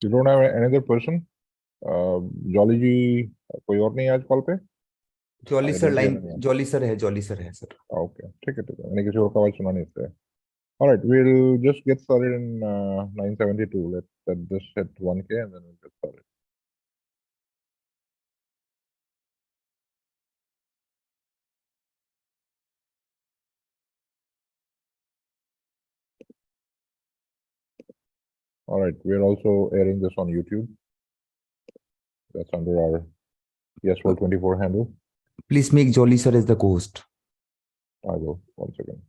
You don't have another person? Jolly ji कोई और नहीं है आज कॉल पे? Jolly I sir didn't hear line, anyone. Jolly sir है, जॉली सर है सर। Okay, ठीक है मैंने किसी और का आवाज सुना नहीं इससे. All right, we'll just get started in 972. Let this hit 1K and then we'll get started. All right, we're also airing this on YouTube. That's under our YesWorld24 handle. Please make Jolly sir as the co-host. I will. One second.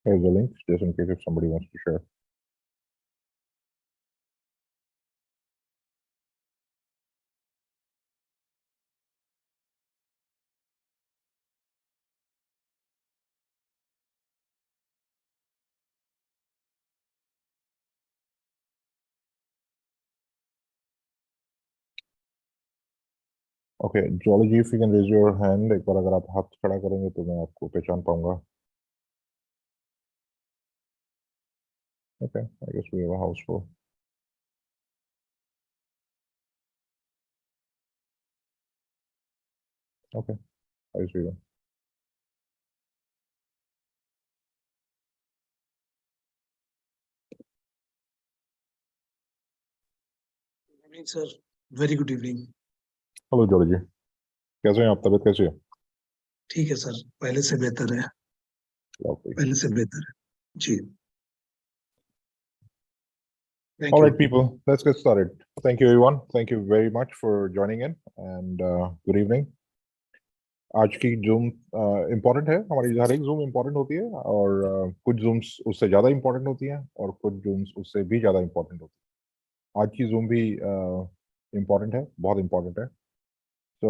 Here's the link, just in case if somebody wants to share. Okay Jolly ji, if you can raise your hand, एक बार अगर आप हाथ खड़ा करेंगे तो मैं आपको पहचान पाऊंगा. Okay, I guess we have a house full. Okay, I see you. Evening sir, very good evening. Hello Jolly ji, कैसे हैं आप? तबीयत कैसी है? ठीक है सर, पहले से बेहतर है, Lovely. पहले से बेहतर है जी. Thank All you. right, people, let's get started. Thank you, everyone. Thank you very much for joining in and good evening. आज की जूम इम्पोर्टेंट है, हमारी हर एक जूम इम्पोर्टेंट होती है और कुछ जूम्स उससे ज़्यादा इम्पोर्टेंट होती हैं और कुछ जूम्स उससे भी ज़्यादा इम्पोर्टेंट होती है. आज की जूम भी इम्पोर्टेंट है, बहुत इम्पोर्टेंट है. तो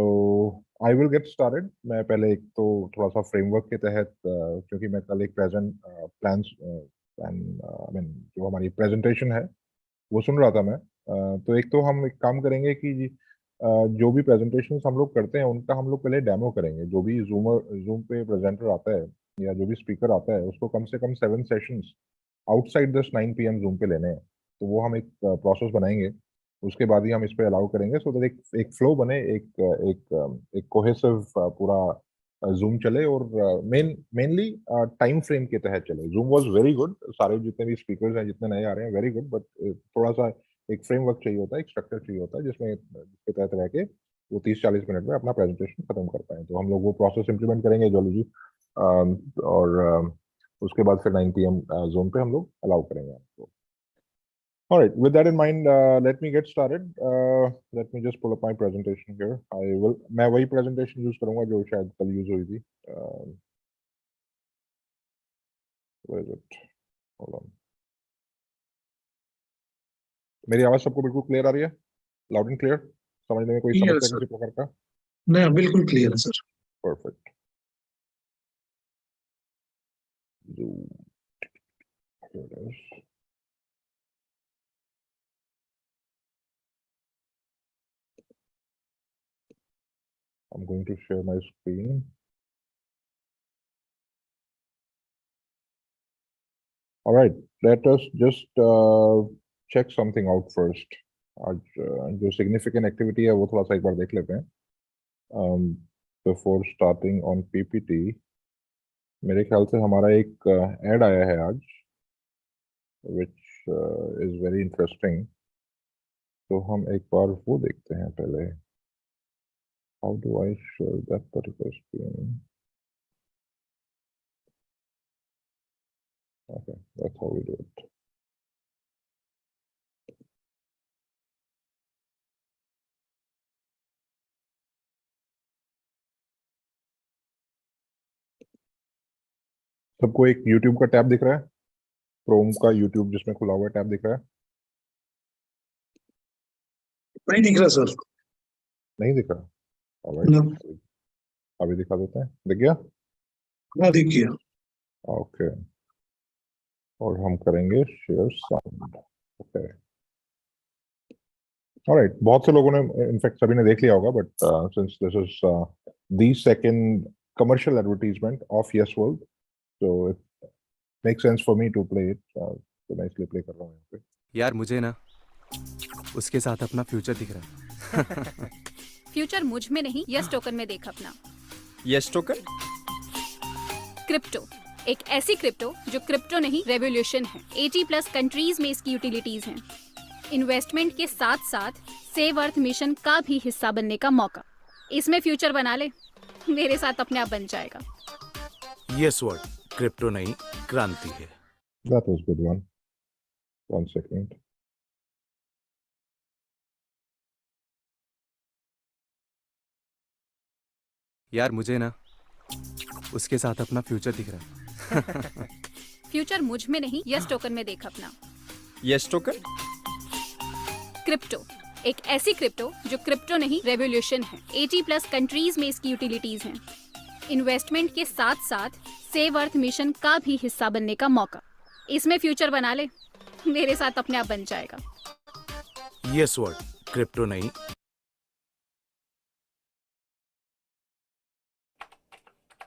आई विल गेट स्टार्टेड. मैं पहले एक तो थोड़ा सा फ्रेमवर्क के तहत, क्योंकि मैं कल एक प्लान आई मीन जो हमारी प्रेजेंटेशन है वो सुन रहा था मैं. तो एक तो हम एक काम करेंगे कि जो भी प्रेजेंटेशन हम लोग करते हैं उनका हम लोग पहले डेमो करेंगे. जो भी जूम पे प्रेजेंटर आता है या जो भी स्पीकर आता है उसको कम से कम 7 sessions outside this 9 PM zoom पे लेने हैं. तो वो हम एक प्रोसेस बनाएंगे, उसके बाद ही हम इस पे अलाउ करेंगे सो दैट एक फ्लो बने, एक कोहेसिव पूरा जूम चले और मेनली टाइम फ्रेम के तहत चले. जूम वाज वेरी गुड, सारे जितने भी स्पीकर्स हैं जितने नए आ रहे हैं वेरी गुड, बट थोड़ा सा एक फ्रेमवर्क चाहिए होता है, एक स्ट्रक्चर चाहिए होता है जिसके तहत रह के वो 30-40 मिनट में अपना प्रेजेंटेशन खत्म कर पाए. तो हम लोग वो प्रोसेस इंप्लीमेंट करेंगे जॉली जी, और उसके बाद फिर 9 PM जोन पे हम लोग अलाउ करेंगे आपको. All right, with that in mind, let me get started. Let me just pull up my presentation here. मैं वही presentation use करूँगा जो शायद कल use हुई थी. Where is it? Hold on. मेरी आवाज सबको बिल्कुल क्लियर आ रही है? Loud and clear? समझने में कोई समस्या किसी प्रकार का? नहीं, बिल्कुल क्लियर है sir. Perfect. Here it is. I'm going to share my screen. All right, let us just check something out first. आज जो significant activity है वो थोड़ा सा एक बार देख लेते हैं. Before starting on PPT, मेरे ख्याल से हमारा एक ऐड आया है आज, which is very interesting. तो हम एक बार वो देखते हैं पहले. How do I share that particular screen? Okay, that's how we do it. सबको एक YouTube का टैब दिख रहा है? क्रोम का YouTube जिसमें खुला हुआ टैब दिख रहा है? नहीं दिख रहा सर. नहीं दिख रहा? Alright. अभी दिखा देते हैं. दिख गया? हाँ, दिख गया. ओके, और हम करेंगे शेयर साउंड. ओके, ऑलराइट, बहुत से लोगों ने इनफैक्ट सभी ने देख लिया होगा, but since this is the second commercial advertisement of yes world, so it makes sense for me to play it. तो मैं इसलिए प्ले कर रहा हूँ यहाँ पे। यार मुझे ना उसके साथ अपना फ्यूचर दिख रहा है। फ्यूचर मुझ में नहीं, यस टोकन में देख अपना। Yes token? क्रिप्टो, एक ऐसी क्रिप्टो जो क्रिप्टो नहीं रेवोल्यूशन है। 80+ कंट्रीज में इसकी यूटिलिटीज हैं। इन्वेस्टमेंट के साथ साथ सेव अर्थ मिशन का भी हिस्सा बनने का मौका। इसमें फ्यूचर बना ले, मेरे साथ अपने आप बन जाएगा। यस वर्ड, क्रिप्टो नहीं क्रांति है। That was good one. One second. यार मुझे ना उसके साथ अपना फ्यूचर दिख रहा है। फ्यूचर मुझ में नहीं, यस टोकन में देख अपना। Yes token? क्रिप्टो, एक ऐसी क्रिप्टो जो क्रिप्टो नहीं रेवोल्यूशन है। 80+ कंट्रीज में इसकी यूटिलिटीज हैं। इन्वेस्टमेंट के साथ साथ सेव अर्थ मिशन का भी हिस्सा बनने का मौका। इसमें फ्यूचर बना ले, मेरे साथ अपने आप बन जाएगा। यस वर्ड, क्रिप्टो नहीं।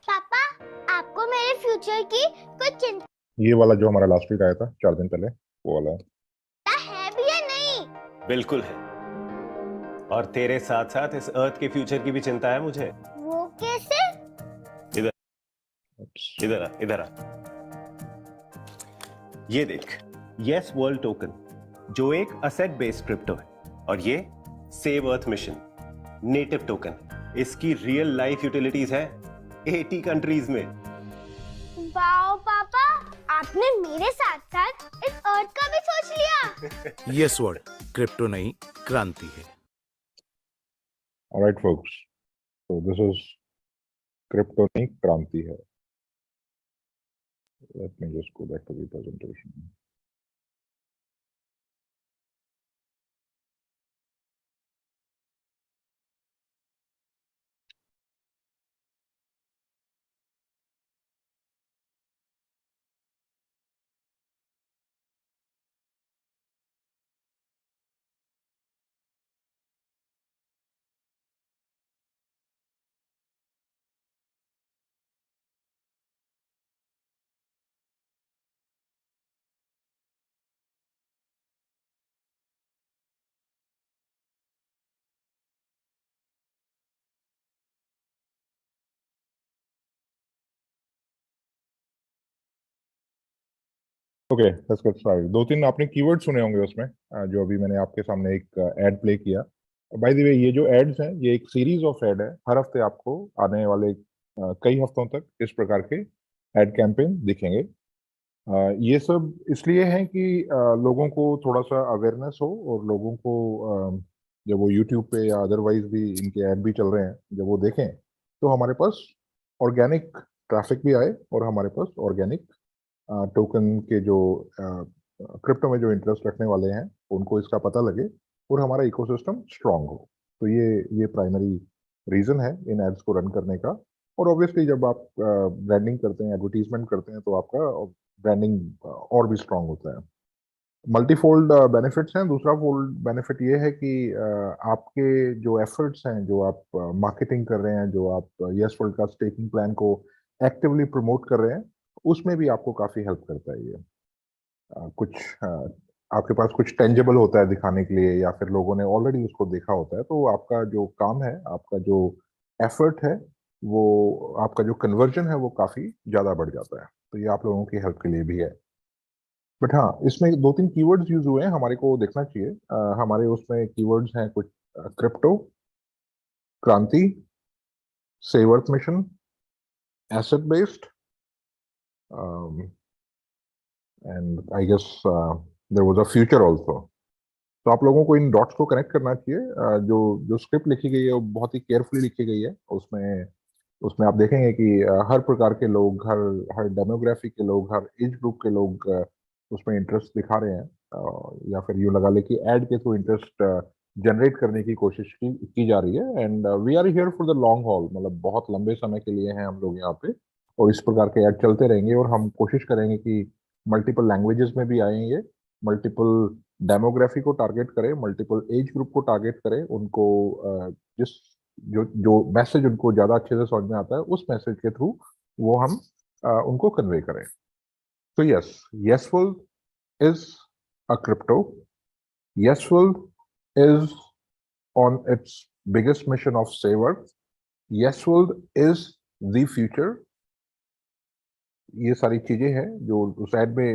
पापा, आपको मेरे फ्यूचर की कोई चिंता ये वाला जो हमारा लास्ट वीक आया था 4 दिन पहले, वो वाला है। है भी या नहीं? बिल्कुल है। और तेरे साथ साथ इस अर्थ के फ्यूचर की भी चिंता है मुझे। वो कैसे? इधर आ, इधर आ। ये देख, यस वर्ल्ड टोकन जो एक असेट बेस्ड क्रिप्टो है, और ये save earth mission native token. इसकी रियल लाइफ यूटिलिटीज है 80 कंट्रीज में। वाओ पापा, आपने मेरे साथ साथ इस अर्थ का भी सोच लिया। यस वर्ड, क्रिप्टो नहीं क्रांति है। Alright, folks. So this is crypto नहीं क्रांति है। Let me just go back to the presentation. Okay, let's get started. 2-3 आपने कीवर्ड सुने होंगे उसमें, जो अभी मैंने आपके सामने एक एड प्ले किया। बाय द वे, ये जो एड्स हैं, ये एक सीरीज ऑफ एड है। हर हफ्ते आपको आने वाले कई हफ्तों तक इस प्रकार के एड कैंपेन दिखेंगे। ये सब इसलिए है कि लोगों को थोड़ा सा अवेयरनेस हो, और लोगों को जब वो यूट्यूब पे या अदरवाइज भी इनके ऐड भी चल रहे हैं, जब वो देखें तो हमारे पास ऑर्गेनिक ट्रैफिक भी आए, और हमारे पास ऑर्गेनिक टोकन के जो क्रिप्टो में जो इंटरेस्ट रखने वाले हैं उनको इसका पता लगे, और हमारा इकोसिस्टम स्ट्रांग हो। तो ये प्राइमरी रीजन है इन एड्स को रन करने का। और ऑब्वियसली जब आप ब्रांडिंग करते हैं, एडवर्टीजमेंट करते हैं, तो आपका ब्रांडिंग और भी स्ट्रांग होता है। मल्टीफोल्ड बेनिफिट्स हैं। दूसरा फोल्ड बेनिफिट ये है कि आपके जो एफर्ट्स हैं, जो आप मार्केटिंग कर रहे हैं, जो आप यस वर्ल्ड का स्टेकिंग प्लान को एक्टिवली प्रमोट कर रहे हैं, उसमें भी आपको काफी हेल्प करता है ये। कुछ आपके पास कुछ टेंजेबल होता है दिखाने के लिए, या फिर लोगों ने ऑलरेडी उसको देखा होता है, तो आपका जो काम है, आपका जो एफर्ट है, वो आपका जो कन्वर्जन है वो काफी ज्यादा बढ़ जाता है। तो ये आप लोगों की हेल्प के लिए भी है। बट हाँ, इसमें 2-3 कीवर्ड्स यूज हुए हैं, हमारे को देखना चाहिए। हमारे उसमें कीवर्ड्स हैं कुछ: crypto, Kranti, save earth mission, asset based, and I guess there was a future also. तो आप लोगों को इन डॉट्स को कनेक्ट करना चाहिए। जो जो स्क्रिप्ट लिखी गई है वो बहुत ही केयरफुली लिखी गई है। उसमें आप देखेंगे कि हर प्रकार के लोग, हर हर डेमोग्राफी के लोग, हर एज ग्रुप के लोग उसमें इंटरेस्ट दिखा रहे हैं, या फिर यूँ लगा ले कि ऐड के थ्रू इंटरेस्ट जनरेट करने की कोशिश की जा रही है। And we are here for the long haul, मतलब बहुत लंबे समय के लिए हैं हम लोग यहाँ पे, और इस प्रकार के ऐड चलते रहेंगे। और हम कोशिश करेंगे कि मल्टीपल लैंग्वेजेस में भी आएंगे, मल्टीपल डेमोग्राफी को टारगेट करे, मल्टीपल एज ग्रुप को टारगेट करे, उनको जिस जो जो मैसेज उनको ज्यादा अच्छे से समझ में आता है उस मैसेज के थ्रू वो हम उनको कन्वे करें। तो yes, Yesworld is a crypto. Yesworld is on its biggest mission of Save Earth. Yesworld is the future. ये सारी चीजें हैं जो उस ऐड में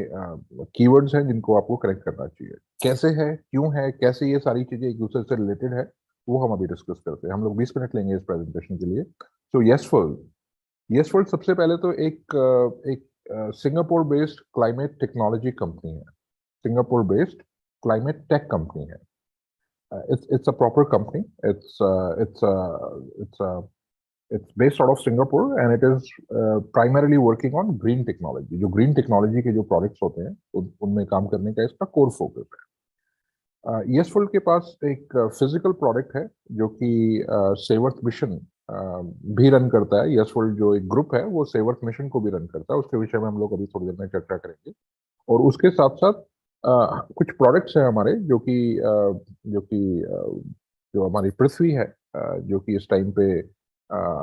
कीवर्ड्स हैं जिनको आपको कनेक्ट करना चाहिए। कैसे है, क्यों है, कैसे ये सारी चीजें एक दूसरे से रिलेटेड है, वो हम अभी डिस्कस करते हैं। हम लोग 20 मिनट लेंगे इस प्रेजेंटेशन के लिए। तो Yesworld सबसे पहले तो एक Singapore based climate technology company है, Singapore based climate tech company है। It's a proper company. It's based out of Singapore and it is primarily working on green technology. जो green technology के जो products होते हैं उनमें काम करने का इसका core focus है। Yesworld के पास एक physical product है जो कि Save Earth Mission भी रन करता है। Yesworld जो एक ग्रुप है वो Save Earth Mission को भी रन करता है, उसके विषय में हम लोग अभी थोड़ी देर में चर्चा करेंगे। और उसके साथ साथ कुछ प्रोडक्ट्स हैं हमारे जो हमारी पृथ्वी है, जो कि इस टाइम पे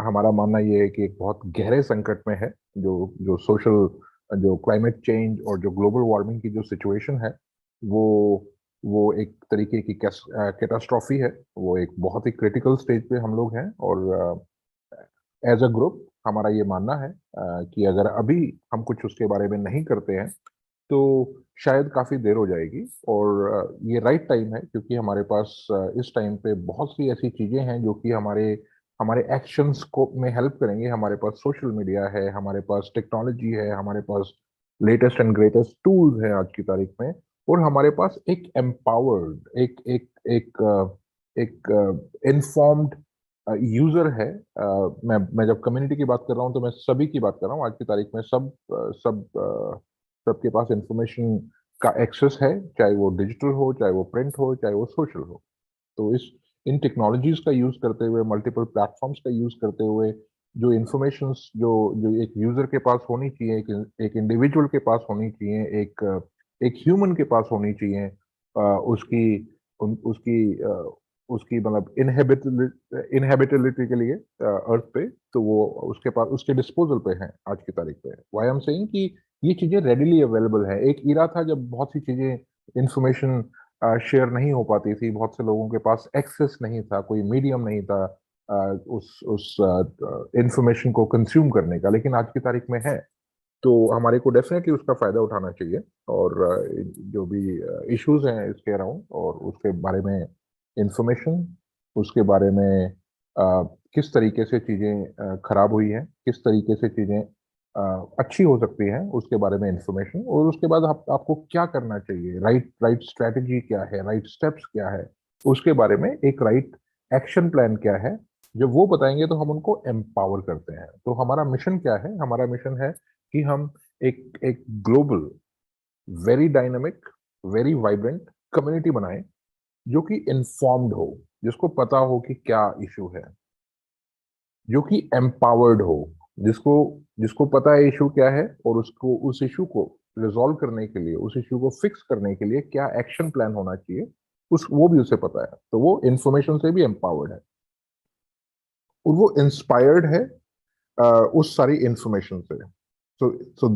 हमारा मानना ये है कि एक बहुत गहरे संकट में है। जो सोशल, जो क्लाइमेट चेंज और जो ग्लोबल वार्मिंग की जो सिचुएशन है वो एक तरीके की कैटास्ट्रॉफी है। वो एक बहुत ही क्रिटिकल स्टेज पे हम लोग हैं और एज अ ग्रुप हमारा ये मानना है कि अगर अभी हम कुछ उसके बारे में नहीं करते हैं तो शायद काफी देर हो जाएगी। और ये राइट टाइम है क्योंकि हमारे पास इस टाइम पे बहुत सी ऐसी चीजें हैं जो कि हमारे एक्शंस को में हेल्प करेंगे। हमारे पास सोशल मीडिया है, हमारे पास टेक्नोलॉजी है, हमारे पास लेटेस्ट एंड ग्रेटेस्ट टूल्स हैं आज की तारीख में, और हमारे पास एक एम्पावर्ड एक इन्फॉर्म्ड यूजर है। मैं जब कम्युनिटी की बात कर रहा हूँ तो मैं सभी की बात कर रहा हूँ। आज की तारीख में सबके पास इंफॉर्मेशन का एक्सेस है, चाहे वो डिजिटल हो, चाहे वो प्रिंट हो, चाहे वो सोशल हो। तो इन टेक्नोलॉजीज का यूज करते हुए, मल्टीपल प्लेटफॉर्म्स का यूज करते हुए जो इंफॉर्मेशन जो एक यूजर के पास होनी चाहिए, एक इंडिविजुअल के पास होनी चाहिए, एक ह्यूमन के पास होनी चाहिए, उसकी उसकी मतलब इनहेबिटेबिलिटी के लिए अर्थ पे, तो वो उसके पास, उसके डिस्पोजल पे है आज की तारीख पे। व्हाई आई एम सेइंग कि ये चीजें रेडिली अवेलेबल है। एक इरा था जब बहुत सी चीजें इंफॉर्मेशन शेयर नहीं हो पाती थी, बहुत से लोगों के पास एक्सेस नहीं था, कोई मीडियम नहीं था उस इंफॉर्मेशन को कंज्यूम करने का, लेकिन आज की तारीख में है। तो हमारे को डेफिनेटली उसका फायदा उठाना चाहिए और जो भी इश्यूज हैं इसके अराउंड और उसके बारे में इंफॉर्मेशन, उसके बारे में किस तरीके से चीजें खराब हुई हैं, किस तरीके से चीजें अच्छी हो सकती हैं, उसके बारे में इंफॉर्मेशन, और उसके बाद आपको क्या करना चाहिए, राइट स्ट्रेटजी क्या है, राइट स्टेप्स क्या है, उसके बारे में एक राइट एक्शन प्लान क्या है। जब वो बताएंगे तो हम उनको एम्पावर करते हैं। तो हमारा मिशन क्या है? हमारा मिशन है कि हम एक global, very dynamic, very vibrant community बनाएं जो कि इन्फॉर्म्ड हो, जिसको पता हो कि क्या इशू है, जो कि एम्पावर्ड हो, जिसको पता है इशू क्या है और उसको उस इशू को रिजॉल्व करने के लिए, उस इशू को फिक्स करने के लिए क्या एक्शन प्लान होना चाहिए, वो भी उसे पता है। तो वो इंफॉर्मेशन से भी एम्पावर्ड है और वो इंस्पायर्ड है उस सारी इंफॉर्मेशन से। so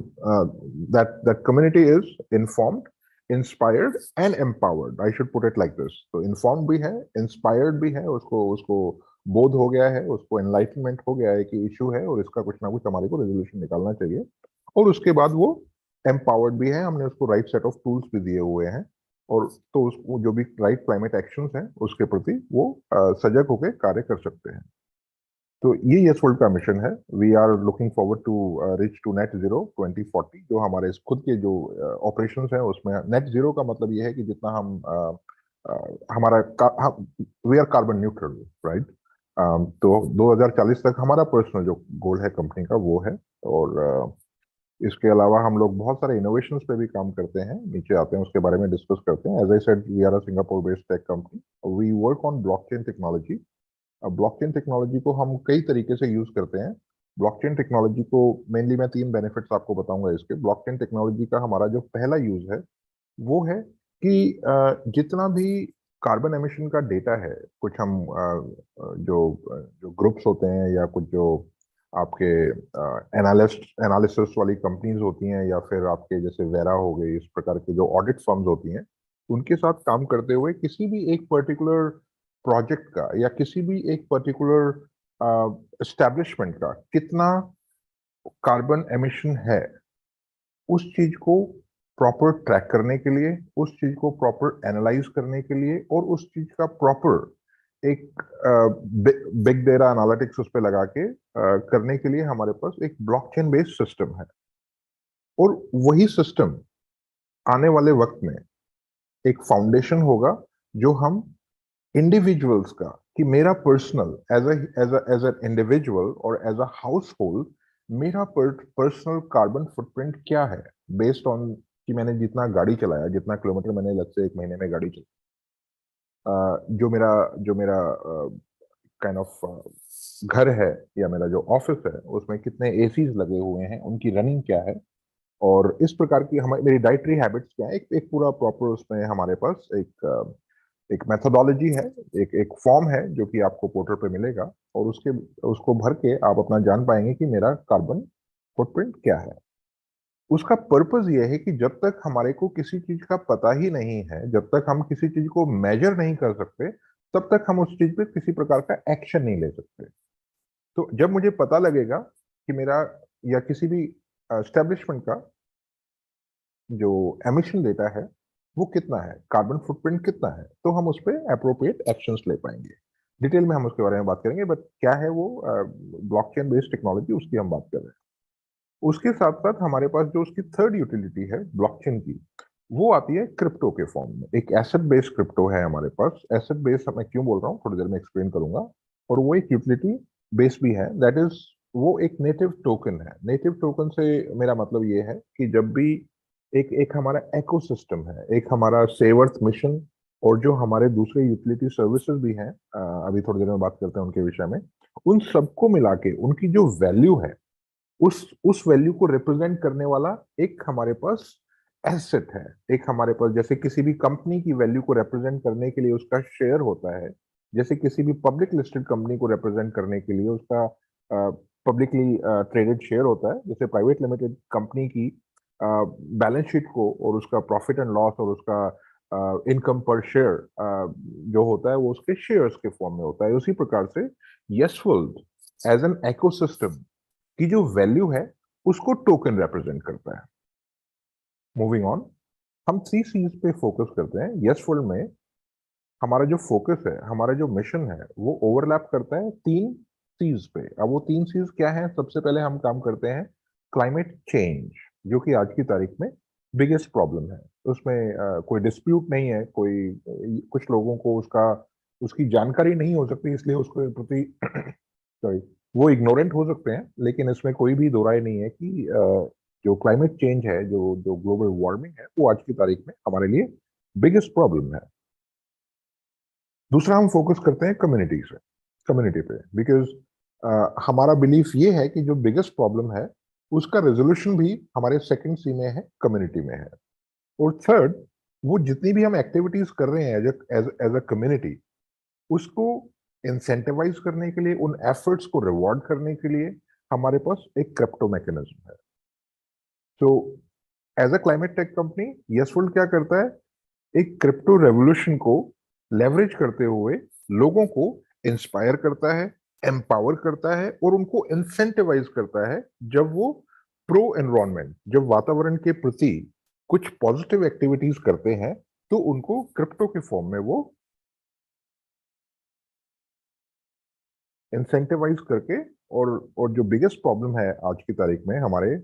that community is informed, inspired and empowered. I should put it like this. तो informed भी है, inspired भी है, उसको बोध हो गया है, उसको enlightenment हो गया है कि इशू है और इसका कुछ ना कुछ हमारे को रेजोल्यूशन निकालना चाहिए। और उसके बाद वो empowered भी है, हमने उसको राइट सेट ऑफ टूल्स भी दिए हुए हैं, और तो उसको जो भी राइट क्लाइमेट एक्शंस हैं उसके प्रति वो सजग होकर कार्य कर सकते हैं। तो ये Yesworld का मिशन है। We are looking forward to reach to net zero 2040। जो हमारे खुद के जो ऑपरेशंस हैं उसमें नेट जीरो का मतलब ये है कि जितना हम we are carbon neutral, right. तो 2040 तक हमारा पर्सनल जो गोल है कंपनी का वो है। और इसके अलावा हम लोग बहुत सारे इनोवेशंस पे भी काम करते हैं, नीचे आते हैं उसके बारे में डिस्कस करते हैं। As I said, we are a Singapore based tech company. We work on blockchain technology. Blockchain technology को हम कई तरीके से यूज करते हैं। ब्लॉकचेन टेक्नोलॉजी को मेनली मैं 3 बेनिफिट्स आपको बताऊंगा इसके। ब्लॉकचेन टेक्नोलॉजी का हमारा जो पहला यूज है वो है कि जितना भी कार्बन एमिशन का डेटा है, कुछ हम जो जो ग्रुप्स होते हैं या कुछ जो आपके एनालिसिस वाली कंपनीज होती हैं या फिर आपके जैसे वेरा हो गई, इस प्रकार के जो ऑडिट फर्म्स होती हैं, उनके साथ काम करते हुए किसी भी एक पर्टिकुलर प्रोजेक्ट का या किसी भी एक पर्टिकुलर एस्टैब्लिशमेंट का कितना कार्बन एमिशन है, उस चीज को प्रॉपर ट्रैक करने के लिए, उस चीज को प्रॉपर एनालाइज करने के लिए और उस चीज का प्रॉपर एक बिग डेटा एनालिटिक्स उस पे लगा के करने के लिए हमारे पास एक ब्लॉकचेन बेस्ड सिस्टम है। और वही सिस्टम आने वाले वक्त में एक फाउंडेशन होगा जो हम इंडिविजुअल्स का, कि मेरा पर्सनल एज एन इंडिविजुअल और एज अ हाउस होल्ड मेरा पर्सनल कार्बन फुटप्रिंट क्या है, बेस्ड ऑन कि मैंने जितना गाड़ी चलाया, जितना किलोमीटर मैंने लग से एक महीने में गाड़ी चलाई, जो मेरा काइंड ऑफ घर है या मेरा जो ऑफिस है उसमें कितने एसीज लगे हुए हैं, उनकी रनिंग क्या है, और इस प्रकार की हमारी मेरी डाइटरी हैबिट्स क्या है, एक पूरा प्रॉपर उसमें हमारे पास एक मेथोडोलॉजी है, एक फॉर्म है जो कि आपको पोर्टल पे मिलेगा, और उसको भर के आप अपना जान पाएंगे कि मेरा कार्बन फुटप्रिंट क्या है। उसका पर्पस ये है कि जब तक हमारे को किसी चीज का पता ही नहीं है, जब तक हम किसी चीज को मेजर नहीं कर सकते, तब तक हम उस चीज पे किसी प्रकार का एक्शन नहीं ले सकते। तो जब मुझे पता लगेगा कि मेरा या किसी भी एस्टेब्लिशमेंट का जो एमिशन डेटा है वो कितना है, कार्बन फुटप्रिंट कितना है, तो हम उस पर अप्रोप्रिएट एक्शंस ले पाएंगे। डिटेल में हम उसके बारे में बात करेंगे, बट क्या है वो ब्लॉकचेन बेस्ड टेक्नोलॉजी, उसकी हम बात कर रहे हैं। उसके साथ साथ हमारे पास जो उसकी थर्ड यूटिलिटी है ब्लॉकचेन की, वो आती है क्रिप्टो के फॉर्म में। एक एसेट बेस्ड क्रिप्टो है हमारे पास। एसेट बेस्ड मैं क्यों बोल रहा हूँ थोड़ी देर में एक्सप्लेन करूंगा। और वो एक यूटिलिटी बेस्ड भी है, दैट इज वो एक नेटिव टोकन है। नेटिव टोकन से मेरा मतलब ये है कि जब भी एक हमारा इकोसिस्टम है, एक हमारा सेव अर्थ मिशन और जो हमारे दूसरे यूटिलिटी सर्विसेज भी हैं, अभी थोड़ी देर में बात करते हैं उनके विषय में, उन सबको मिला के उनकी जो वैल्यू है, उस वैल्यू को रिप्रेजेंट करने वाला एक हमारे पास एसेट है। एक हमारे पास जैसे किसी भी कंपनी की वैल्यू को रिप्रेजेंट करने के लिए उसका शेयर होता है, जैसे किसी भी पब्लिक लिस्टेड कंपनी को रिप्रेजेंट करने के लिए उसका पब्लिकली ट्रेडेड शेयर होता है, जैसे प्राइवेट लिमिटेड कंपनी की बैलेंस शीट को और उसका प्रॉफिट एंड लॉस और उसका इनकम पर शेयर जो होता है वो उसके शेयर्स के फॉर्म में होता है। उसी प्रकार से यशवल्ट एज एन इकोसिस्टम की जो वैल्यू है उसको टोकन रिप्रेजेंट करता है। मूविंग ऑन, हम 3 C's पे फोकस करते हैं। यशवल्ट में हमारा जो फोकस है, हमारा जो मिशन है, वो ओवरलैप करता है 3 C's पे। अब वो 3 C's क्या है? सबसे पहले हम काम करते हैं क्लाइमेट चेंज, जो कि आज की तारीख में बिगेस्ट प्रॉब्लम है। उसमें कोई डिस्प्यूट नहीं है, कुछ लोगों को उसकी जानकारी नहीं हो सकती, इसलिए उसको प्रति सॉरी वो इग्नोरेंट हो सकते हैं, लेकिन इसमें कोई भी दो राय नहीं है कि जो क्लाइमेट चेंज है, जो ग्लोबल वार्मिंग है, वो आज की तारीख में हमारे लिए बिगेस्ट प्रॉब्लम है। दूसरा, हम फोकस करते हैं कम्युनिटी पे, बिकॉज हमारा बिलीफ ये है कि जो बिगेस्ट प्रॉब्लम है उसका रेजोल्यूशन भी हमारे सेकंड सी में है, कम्युनिटी में है। और थर्ड, वो जितनी भी हम एक्टिविटीज कर रहे हैं एज अ कम्युनिटी, उसको इंसेंटिवाइज करने के लिए, उन एफर्ट्स को रिवॉर्ड करने के लिए हमारे पास एक क्रिप्टो मैकेनिज्म है। तो as a climate tech company यशवल्ट क्या करता है? एक क्रिप्टो रेवोल्यूशन को लेवरेज करते हुए लोगों को इंस्पायर करता है, एम्पावर करता है और उनको इंसेंटिवाइज करता है। जब वो प्रो एनवायरनमेंट, जब वातावरण के प्रति कुछ पॉजिटिव एक्टिविटीज करते हैं, तो उनको क्रिप्टो के फॉर्म में वो इंसेंटिवाइज करके, और जो बिगेस्ट प्रॉब्लम है आज की तारीख में हमारे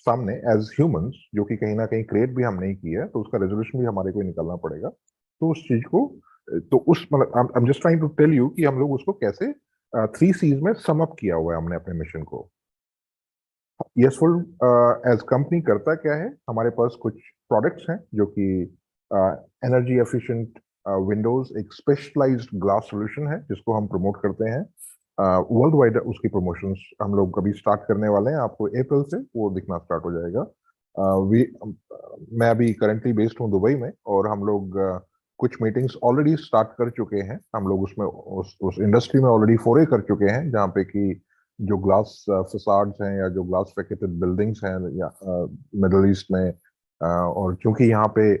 सामने एज ह्यूमंस, जो कि कहीं ना कहीं क्रिएट भी हम नहीं किया है, तो उसका रेजोल्यूशन भी हमारे को निकालना पड़ेगा। तो उस चीज को, तो उस मतलब I am just trying to tell you कि हम लोग उसको कैसे 3 C's में सम अप किया हुआ है हमने अपने मिशन को। यशवल्ट एज कंपनी करता क्या है? हमारे पास कुछ प्रोडक्ट्स हैं जो कि एनर्जी एफिशिएंट विंडोज, एक स्पेशलाइज्ड ग्लास सॉल्यूशन है जिसको हम प्रमोट करते हैं वर्ल्ड वाइड। उसकी प्रमोशंस हम लोग अभी स्टार्ट करने वाले हैं, आपको अप्रैल से वो दिखना स्टार्ट हो जाएगा। मैं अभी करंटली बेस्ड हूँ दुबई में, और हम लोग कुछ मीटिंग्स ऑलरेडी स्टार्ट कर चुके हैं। हम लोग उसमें उस इंडस्ट्री में ऑलरेडी फोरे कर चुके हैं, जहाँ पे कि जो ग्लास फसाड्स हैं या जो ग्लास फैकेटेड बिल्डिंग्स हैं या मिडल ईस्ट में, और चूंकि यहाँ पे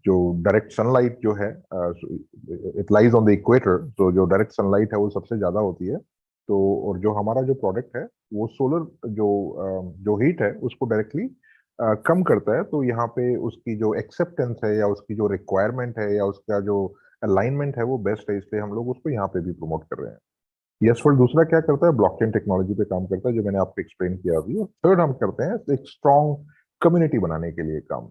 जो डायरेक्ट सनलाइट जो है, it lies on the equator, तो जो डायरेक्ट सनलाइट है वो सबसे ज्यादा होती है। तो और जो हमारा जो प्रोडक्ट है वो सोलर जो हीट है उसको डायरेक्टली कम करता है। तो यहाँ पे उसकी जो एक्सेप्टेंस है या उसकी जो रिक्वायरमेंट है या उसका जो अलाइनमेंट है वो बेस्ट है, इसलिए हम लोग उसको यहाँ पे भी प्रमोट कर रहे हैं। यशवर्ल्ड दूसरा क्या करता है, ब्लॉकचेन टेक्नोलॉजी पे काम करता है, जो मैंने आपको एक्सप्लेन किया अभी। और थर्ड हम करते हैं एक स्ट्रॉन्ग कम्युनिटी बनाने के लिए काम।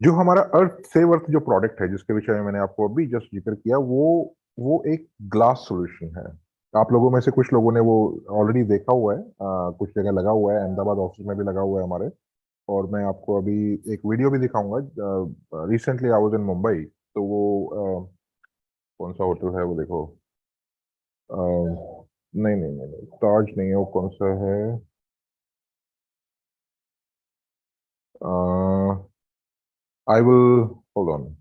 जो हमारा अर्थ सेव अर्थ जो प्रोडक्ट है, जिसके विषय में मैंने आपको अभी जस्ट जिक्र किया, वो एक ग्लास सॉल्यूशन है। आप लोगों में से कुछ लोगों ने वो ऑलरेडी देखा हुआ है, कुछ जगह लगा हुआ है, अहमदाबाद ऑफिस में भी लगा हुआ है हमारे। और मैं आपको अभी एक वीडियो भी दिखाऊंगा। Recently I was in Mumbai, तो वो कौन सा होटल है वो देखो, नहीं नहीं नहीं नहीं, ताज नहीं है, वो कौन सा है, I will hold on,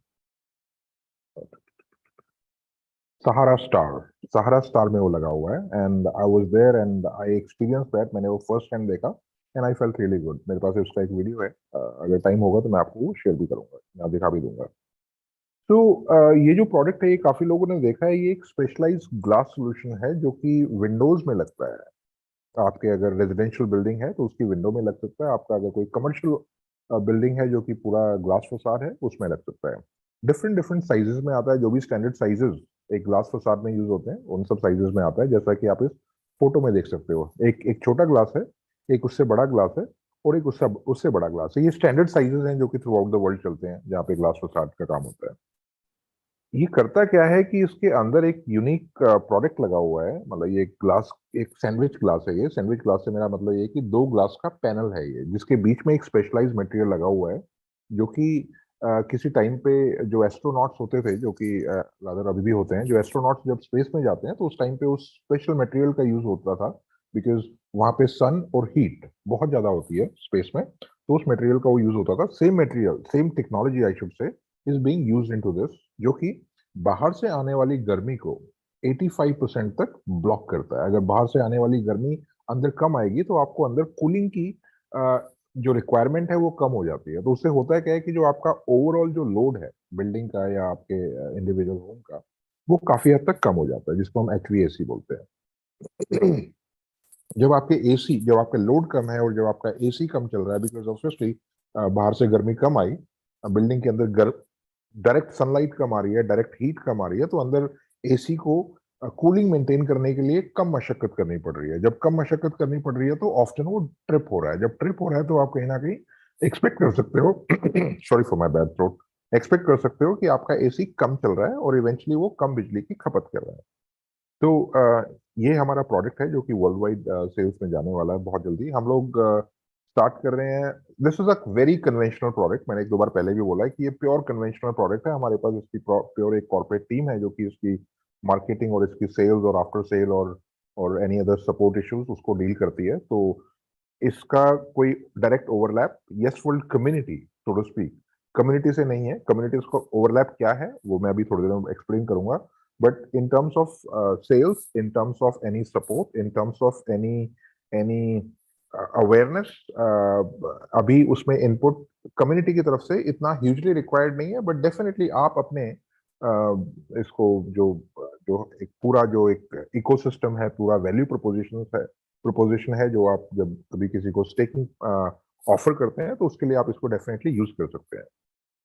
Sahara Star में वो लगा हुआ है। And I was there and I experience that, मैंने वो फर्स्ट टाइम देखा and I felt really good. मेरे पास उसका एक वीडियो है, अगर टाइम होगा तो मैं आपको वो शेयर भी करूंगा, मैं दिखा भी दूंगा। तो ये जो प्रोडक्ट है ये काफी लोगों ने देखा है, ये एक स्पेशलाइज्ड ग्लास सॉल्यूशन है जो कि विंडोज में लगता है। आपके अगर रेजिडेंशियल बिल्डिंग है तो उसकी विंडो में लग सकता है, आपका अगर कोई कमर्शियल बिल्डिंग है जो कि पूरा ग्लास फसाड है उसमें लग सकता है। डिफरेंट डिफरेंट साइजेस में आता है, जो भी स्टैंडर्ड साइजेस एक ग्लास फसाड में यूज होते हैं उन सब साइजेस में आता है, जैसा कि आप इस फोटो में देख सकते हो। एक एक छोटा ग्लास है, एक उससे बड़ा ग्लास है, और एक उससे उससे बड़ा ग्लास है। ये स्टैंडर्ड साइजेस हैं जो कि थ्रू आउट द वर्ल्ड चलते हैं, जहाँ पे ग्लास फसाड का काम होता है। ये करता क्या है कि इसके अंदर एक यूनिक प्रोडक्ट लगा हुआ है, मतलब ये ग्लास एक सैंडविच ग्लास है। ये सैंडविच ग्लास से मेरा मतलब ये कि दो ग्लास का पैनल है ये, जिसके बीच में एक स्पेशलाइज मटेरियल लगा हुआ है, जो कि किसी टाइम पे जो एस्ट्रोनॉट्स होते थे, जो कि रादर अभी भी होते हैं, जो एस्ट्रोनॉट्स जब स्पेस में जाते हैं तो उस टाइम पे उस स्पेशल मटेरियल का यूज होता था, बिकॉज वहां पे सन और हीट बहुत ज्यादा होती है स्पेस में, तो उस मटेरियल का वो यूज होता था। Same material, same technology I should say is being used into this, जो कि बाहर से आने वाली गर्मी को 85% तक ब्लॉक करता है। अगर बाहर से आने वाली गर्मी अंदर कम आएगी तो आपको अंदर कूलिंग की जो रिक्वायरमेंट है वो कम हो जाती है। तो उससे होता है क्या है कि जो आपका ओवरऑल जो लोड है बिल्डिंग का या आपके इंडिविजुअल होम का, वो काफी हद तक कम हो जाता है, जिसको हम HVAC बोलते हैं। जब आपका लोड कम है और जब आपका AC कम चल रहा है, बिकॉज ऑब्वियसली बाहर से गर्मी कम आई, बिल्डिंग के अंदर डायरेक्ट सनलाइट कम आ रही है, डायरेक्ट हीट कम आ रही है, तो अंदर AC को कूलिंग मेंटेन करने के लिए कम मशक्कत करनी पड़ रही है। जब कम मशक्कत करनी पड़ रही है तो ऑफ्टन वो ट्रिप हो रहा है। जब ट्रिप हो रहा है तो आप कहीं ना कहीं एक्सपेक्ट कर सकते हो sorry for my bad throat, expect कर सकते हो कि आपका AC कम चल रहा है और इवेंचुअली वो कम बिजली की खपत कर रहा है। तो ये हमारा प्रोडक्ट है जो कि वर्ल्ड वाइड सेल्स में जाने वाला है बहुत जल्दी। हम लोग स्टार्ट कर रहे हैं। This is a very conventional product, मैंने एक दो बार पहले भी बोला है कि ये प्योर कन्वेंशनल प्रोडक्ट है। हमारे पास इसकी प्योर एक कॉर्पोरेट टीम है जो कि इसकी मार्केटिंग और इसकी सेल्स और आफ्टर सेल और एनी अदर सपोर्ट इश्यूज उसको डील करती है। तो इसका कोई डायरेक्ट ओवरलैप यशवर्ल्ड community, so to speak, community से नहीं है। कम्युनिटीज का ओवरलैप क्या है वो मैं अभी थोड़ी देर में एक्सप्लेन करूंगा, but in terms of sales, in terms of any support, in terms of any awareness, अभी उसमें इनपुट कम्युनिटी की तरफ से इतना ह्यूजली रिक्वायर्ड नहीं है। बट डेफिनेटली आप अपने इसको जो जो एक पूरा जो एक इकोसिस्टम है, पूरा वैल्यू प्रोपोजिशन है जो आप जब कभी किसी को स्टेकिंग ऑफर करते हैं तो उसके लिए आप इसको डेफिनेटली यूज कर सकते हैं।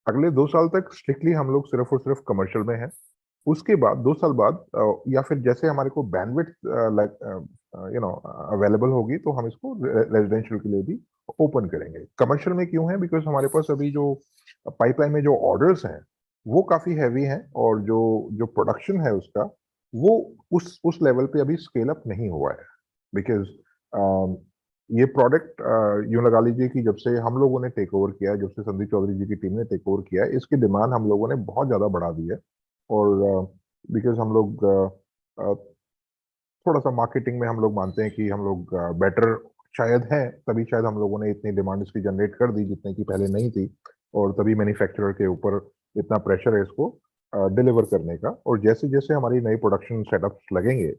अगले 2 साल तक स्ट्रिक्टली हम लोग सिर्फ और सिर्फ कमर्शियल में हैं। उसके बाद 2 साल बाद या फिर जैसे हमारे को बैंडविड्थ अवेलेबल होगी तो हम इसको रेजिडेंशियल के लिए भी ओपन करेंगे। कमर्शियल में क्यों है? बिकॉज हमारे पास अभी जो पाइपलाइन में जो ऑर्डर्स हैं वो काफी हैवी हैं, और जो प्रोडक्शन है उसका वो उस लेवल पे अभी स्केल अप नहीं हुआ है। बिकॉज ये प्रोडक्ट यूं लगा लीजिए कि जब से हम लोगों ने टेक ओवर किया है, जब से संदीप चौधरी जी की टीम ने टेक ओवर किया है, इसकी डिमांड हम लोगों ने बहुत ज्यादा बढ़ा दी है। और बिकॉज हम लोग थोड़ा सा मार्केटिंग में हम लोग मानते हैं कि हम लोग बेटर शायद है, तभी शायद हम लोगों ने इतनी डिमांड इसकी जनरेट कर दी जितने की पहले नहीं थी, और तभी मैन्युफैक्चरर के ऊपर इतना प्रेशर है इसको डिलीवर करने का। और जैसे जैसे हमारी नई प्रोडक्शन सेटअप्स लगेंगे,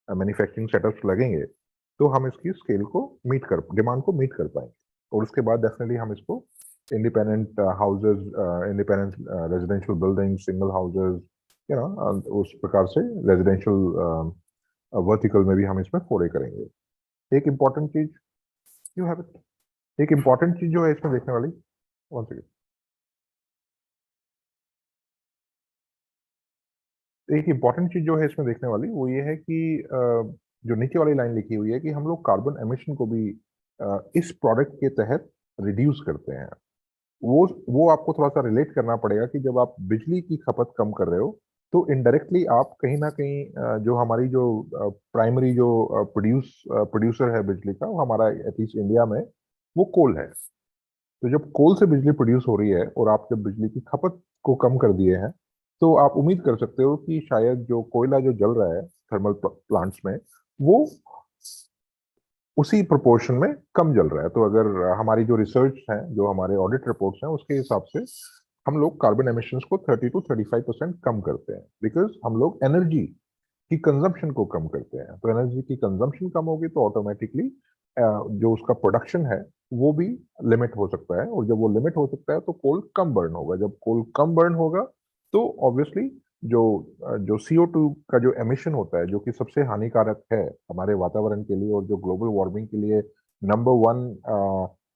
मैन्युफैक्चरिंग सेटअप्स लगेंगे, तो हम इसकी स्केल को मीट कर, डिमांड को मीट कर पाएंगे। और उसके बाद डेफिनेटली हम इसको independent houses, independent residential building, single houses, उस प्रकार से रेजिडेंशियल वर्टिकल में भी हम इसमें फोड़े करेंगे। एक इम्पॉर्टेंट चीज, यू हैव इट, एक इम्पॉर्टेंट चीज जो है इसमें देखने वाली, वन सेकेंड, एक इम्पॉर्टेंट चीज जो है इसमें देखने वाली वो ये है कि जो नीचे वाली लाइन लिखी हुई है कि हम लोग कार्बन एमिशन को भी इस प्रोडक्ट के तहत रिड्यूस करते हैं। वो आपको थोड़ा सा रिलेट करना पड़ेगा कि जब आप बिजली की खपत कम कर रहे हो तो इनडायरेक्टली आप कहीं ना कहीं जो हमारी जो प्राइमरी जो प्रोड्यूसर है बिजली का, वो हमारा एटलीस्ट इंडिया में वो कोल है। तो जब कोल से बिजली प्रोड्यूस हो रही है और आप जब बिजली की खपत को कम कर दिए हैं, तो आप उम्मीद कर सकते हो कि शायद जो कोयला जो जल रहा है थर्मल प्लांट्स में, वो उसी प्रोपोर्शन में कम जल रहा है। तो अगर हमारी जो रिसर्च है, जो हमारे ऑडिट रिपोर्ट्स हैं, उसके हिसाब से हम लोग कार्बन एमिशंस को 30 to 35% कम करते हैं, बिकॉज हम लोग एनर्जी की कंजम्पशन को कम करते हैं। तो एनर्जी की कंजम्पशन कम होगी तो ऑटोमेटिकली जो उसका प्रोडक्शन है वो भी लिमिट हो सकता है, और जब वो लिमिट हो सकता है तो कोल कम बर्न होगा। जब कोल कम बर्न होगा तो ऑब्वियसली जो CO2 का जो एमिशन होता है, जो कि सबसे हानिकारक है हमारे वातावरण के लिए और जो ग्लोबल वार्मिंग के लिए नंबर 1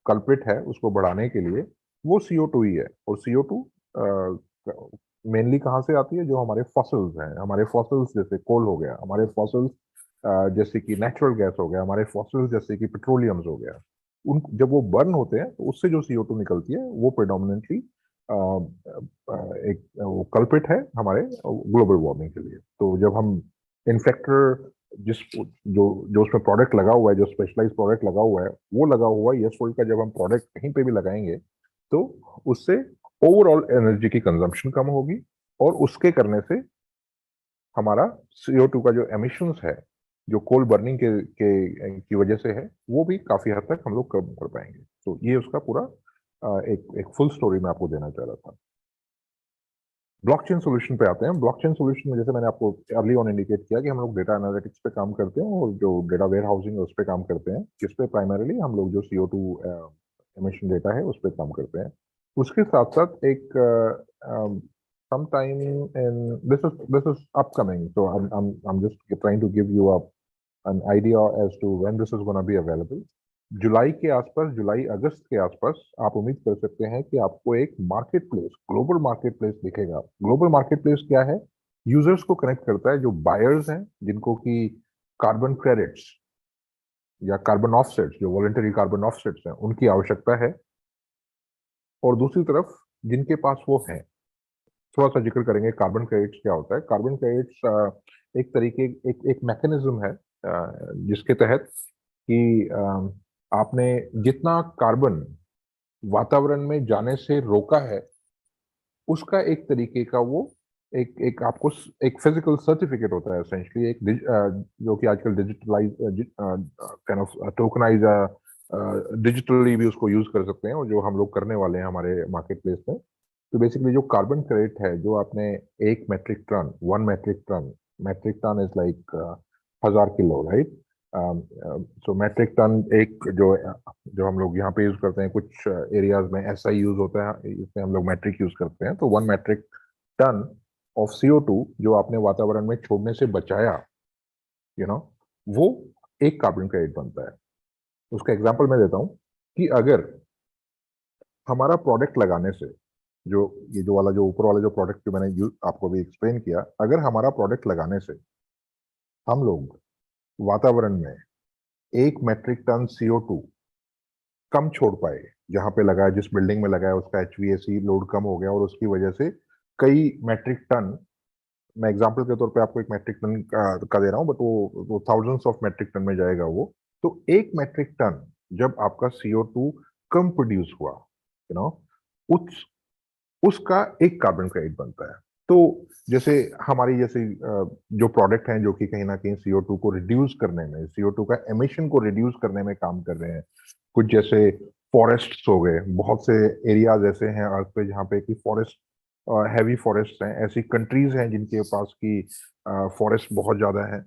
कल्प्रिट है उसको बढ़ाने के लिए, वो CO2 ही है। और CO2 मेनली कहाँ से आती है? जो हमारे फॉसिल्स हैं, हमारे फॉसिल्स जैसे कोल हो गया, हमारे फॉसिल्स जैसे कि नेचुरल गैस हो गया, हमारे फॉसिल्स जैसे कि पेट्रोलियम्स हो गया, उन जब वो बर्न होते हैं तो उससे जो CO2 निकलती है वो प्रेडोमिनेंटली एक वो कल्प्रिट है हमारे ग्लोबल वार्मिंग के लिए। तो जब हम इन्फेक्टर जो उसमें प्रोडक्ट लगा हुआ है, जो स्पेशलाइज्ड प्रोडक्ट लगा हुआ है, वो लगा हुआ है YesWorld का, जब हम प्रोडक्ट कहीं पे भी लगाएंगे तो उससे ओवरऑल एनर्जी की कंजम्पशन कम होगी, और उसके करने से हमारा CO2 का जो एमिशंस है, जो कोल बर्निंग की वजह से है, वो भी काफी हद तक हम लोग कम कर पाएंगे। तो ये उसका पूरा एक फुल स्टोरी मैं आपको देना चाह रहा था। ब्लॉकचेन सॉल्यूशन पे आते हैं। ब्लॉकचेन सॉल्यूशन में जैसे मैंने आपको अर्ली ऑन इंडिकेट किया कि हम लोग डेटा एनालिटिक्स पे काम करते हैं और जो डेटा वेयर हाउसिंग है उस पे काम करते हैं। इस पे प्राइमरीली हम लोग जो CO2 एमिशन डेटा है उस पे काम करते हैं। उसके साथ साथ एक sometime in this is upcoming, so I'm just trying to give you an idea as to when this is going to be available. जुलाई के आसपास, जुलाई अगस्त के आसपास आप उम्मीद कर सकते हैं कि आपको एक market place, global market place दिखेगा। ग्लोबल मार्केट प्लेस क्या है? यूजर्स को कनेक्ट करता है, जो बायर्स हैं जिनको कि कार्बन क्रेडिट्स या कार्बन ऑफसेट्स, जो वॉलंटरी कार्बन ऑफसेट्स हैं, उनकी आवश्यकता है, और दूसरी तरफ जिनके पास वो है। थोड़ा सा जिक्र करेंगे कार्बन क्रेडिट्स क्या होता है। कार्बन क्रेडिट्स एक तरीके एक मैकेनिज्म है जिसके तहत कि आपने जितना कार्बन वातावरण में जाने से रोका है, उसका एक तरीके का वो एक आपको एक फिजिकल सर्टिफिकेट होता है एसेंशियली, एक जो कि आजकल digitalize kind of tokenize digitally भी उसको यूज कर सकते हैं, और जो हम लोग करने वाले हैं हमारे मार्केट प्लेस में। तो बेसिकली जो कार्बन क्रेडिट है, जो आपने 1 metric ton, 1 metric ton is like 1000 kilo, right? So metric ton एक जो हम लोग यहाँ पे यूज करते हैं, कुछ एरियाज में ऐसा यूज होता है, इसमें हम लोग मेट्रिक यूज करते हैं। तो 1 मेट्रिक टन ऑफ CO2 जो आपने वातावरण में छोड़ने से बचाया, वो एक कार्बन क्रेडिट बनता है। उसका एग्जांपल मैं देता हूं कि अगर हमारा प्रोडक्ट लगाने से, जो ऊपर वाला जो प्रोडक्ट जो मैंने आपको भी एक्सप्लेन किया, अगर हमारा प्रोडक्ट लगाने से हम लोग वातावरण में 1 मेट्रिक टन CO2 कम छोड़ पाए, जहां पे लगाया, जिस बिल्डिंग में लगाया, उसका HVAC लोड कम हो गया, और उसकी वजह से कई मेट्रिक टन, मैं एग्जांपल के तौर पे आपको 1 मेट्रिक टन का दे रहा हूं, बट वो थाउजेंड्स ऑफ मेट्रिक टन में जाएगा वो। तो 1 मेट्रिक टन जब आपका CO2 कम प्रोड्यूस हुआ, उसका एक कार्बन क्रेडिट बनता है। तो जैसे हमारी जैसे जो प्रोडक्ट हैं जो कि कहीं ना कहीं CO2 को रिड्यूस करने में, CO2 का एमिशन को रिड्यूस करने में काम कर रहे हैं, कुछ जैसे फॉरेस्ट्स हो गए, बहुत से एरियाज ऐसे हैं अर्थ पे जहाँ पे कि फॉरेस्ट हैवी फॉरेस्ट हैं, ऐसी कंट्रीज हैं जिनके पास की फॉरेस्ट बहुत ज्यादा है।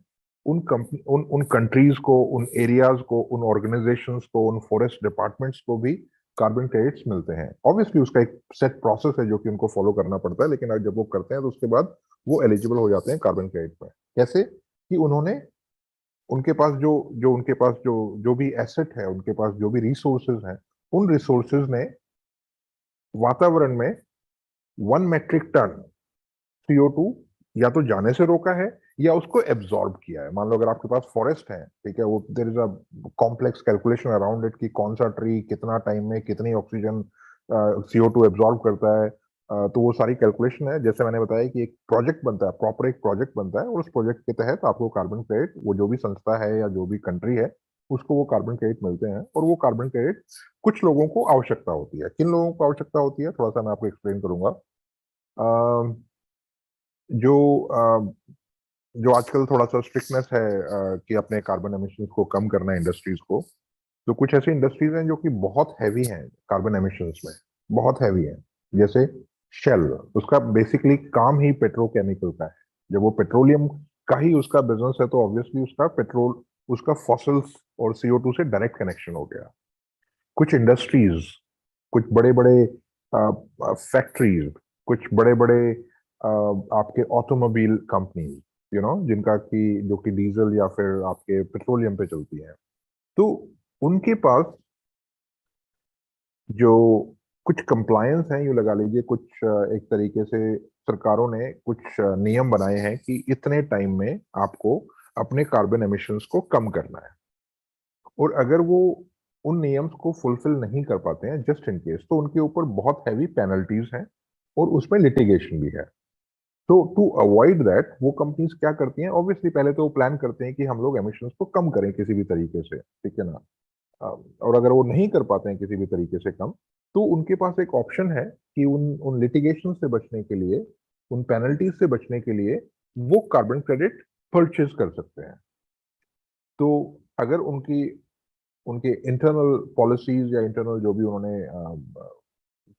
उन कंपनी उन कंट्रीज को, उन एरियाज को, उन ऑर्गेनाइजेशंस को, उन फॉरेस्ट डिपार्टमेंट्स को भी कार्बन क्रेडिट्स मिलते हैं। ऑब्वियसली उसका एक सेट प्रोसेस है जो कि उनको फॉलो करना पड़ता है, लेकिन जब वो करते हैं तो उसके बाद वो एलिजिबल हो जाते हैं कार्बन क्रेडिट में। कैसे कि उन्होंने उनके पास उनके पास जो भी एसेट है, उनके पास जो भी रिसोर्सेज हैं, उन रिसोर्सेज ने वातावरण में 1 मेट्रिक टन CO2 या तो जाने से रोका है या उसको एब्जॉर्ब किया है। मान लो अगर आपके पास फॉरेस्ट है, ठीक है, वो there is a complex calculation around it कि कौन सा ट्री कितना टाइम में कितनी ऑक्सीजन CO2 एब्जॉर्ब करता है। तो वो सारी कैलकुलेशन है। जैसे मैंने बताया कि एक प्रोजेक्ट बनता है, प्रॉपर एक प्रोजेक्ट बनता है, और उस प्रोजेक्ट के तहत आपको कार्बन क्रेडिट, वो जो भी संस्था है या जो भी कंट्री है, उसको वो कार्बन क्रेडिट मिलते हैं। और वो कार्बन क्रेडिट कुछ लोगों को आवश्यकता होती है। किन लोगों को आवश्यकता होती है, थोड़ा सा मैं आपको एक्सप्लेन करूंगा। जो जो आजकल थोड़ा सा स्ट्रिक्टनेस है कि अपने कार्बन एमिशंस को कम करना है इंडस्ट्रीज को, तो कुछ ऐसी इंडस्ट्रीज हैं जो कि बहुत हैवी हैं कार्बन एमिशंस में, बहुत हैवी हैं। जैसे शेल, उसका बेसिकली काम ही पेट्रोकेमिकल का है। जब वो पेट्रोलियम का ही उसका बिजनेस है तो ऑब्वियसली उसका पेट्रोल, उसका फॉसिल्स और CO2 से डायरेक्ट कनेक्शन हो गया। कुछ इंडस्ट्रीज, कुछ बड़े बड़े फैक्ट्रीज, कुछ बड़े बड़े आपके ऑटोमोबाइल कंपनीज, जिनका की जो कि डीजल या फिर आपके पेट्रोलियम पे चलती है, तो उनके पास जो कुछ कंप्लायंस हैं, यूं लगा लीजिए, कुछ एक तरीके से सरकारों ने कुछ नियम बनाए हैं कि इतने टाइम में आपको अपने कार्बन एमिशंस को कम करना है। और अगर वो उन नियम्स को फुलफिल नहीं कर पाते हैं, जस्ट इन केस, तो उनके ऊपर बहुत हैवी पेनल्टीज हैं और उसमें लिटिगेशन भी है। तो टू अवॉइड दैट वो कंपनीज क्या करती हैं, ऑब्वियसली पहले तो वो प्लान करते हैं कि हम लोग एमिशंस को कम करें किसी भी तरीके से, ठीक है ना। और अगर वो नहीं कर पाते हैं किसी भी तरीके से कम, तो उनके पास एक ऑप्शन है कि उन उन लिटिगेशन से बचने के लिए, उन पेनल्टीज से बचने के लिए वो कार्बन क्रेडिट परचेज कर सकते हैं। तो अगर उनकी उनके इंटरनल पॉलिसीज या इंटरनल जो भी उन्होंने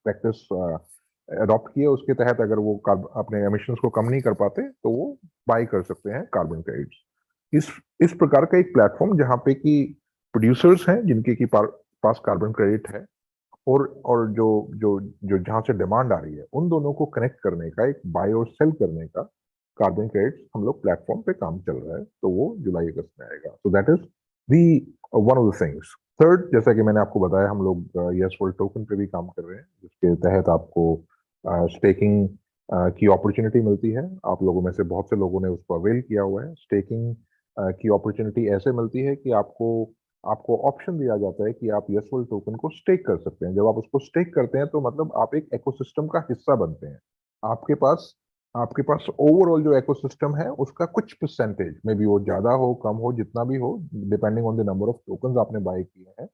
प्रैक्टिस अडॉप्ट किए, उसके तहत अगर वो अपने एमिशंस को कम नहीं कर पाते तो वो बाय कर सकते हैं कार्बन क्रेडिट्स। इस प्रकार का एक प्लेटफॉर्म जहाँ पे कि प्रोड्यूसर्स हैं जिनके की पास कार्बन क्रेडिट है, और जो जो जो जहाँ से डिमांड आ रही है, उन दोनों को कनेक्ट करने का, एक बाय और सेल करने का कार्बन क्रेडिट हम लोग प्लेटफॉर्म पे काम चल रहा है। तो वो जुलाई अगस्त में आएगा। So that is the one of the things. Third, जैसा कि मैंने आपको बताया, हम लोग यस वर्ल्ड टोकन पे भी काम कर रहे हैं, जिसके तहत आपको स्टेकिंग की अपॉर्चुनिटी मिलती है। आप लोगों में से बहुत से लोगों ने उसको अवेल किया हुआ है। स्टेकिंग की अपॉर्चुनिटी ऐसे मिलती है कि आपको आपको ऑप्शन दिया जाता है कि आप यस वर्ल्ड टोकन को स्टेक कर सकते हैं। जब आप उसको स्टेक करते हैं तो मतलब आप एक इकोसिस्टम का हिस्सा बनते हैं। आपके पास ओवरऑल जो इकोसिस्टम है उसका कुछ परसेंटेज में भी, वो ज्यादा हो कम हो जितना भी हो, depending on the number of tokens आपने बाय किए हैं,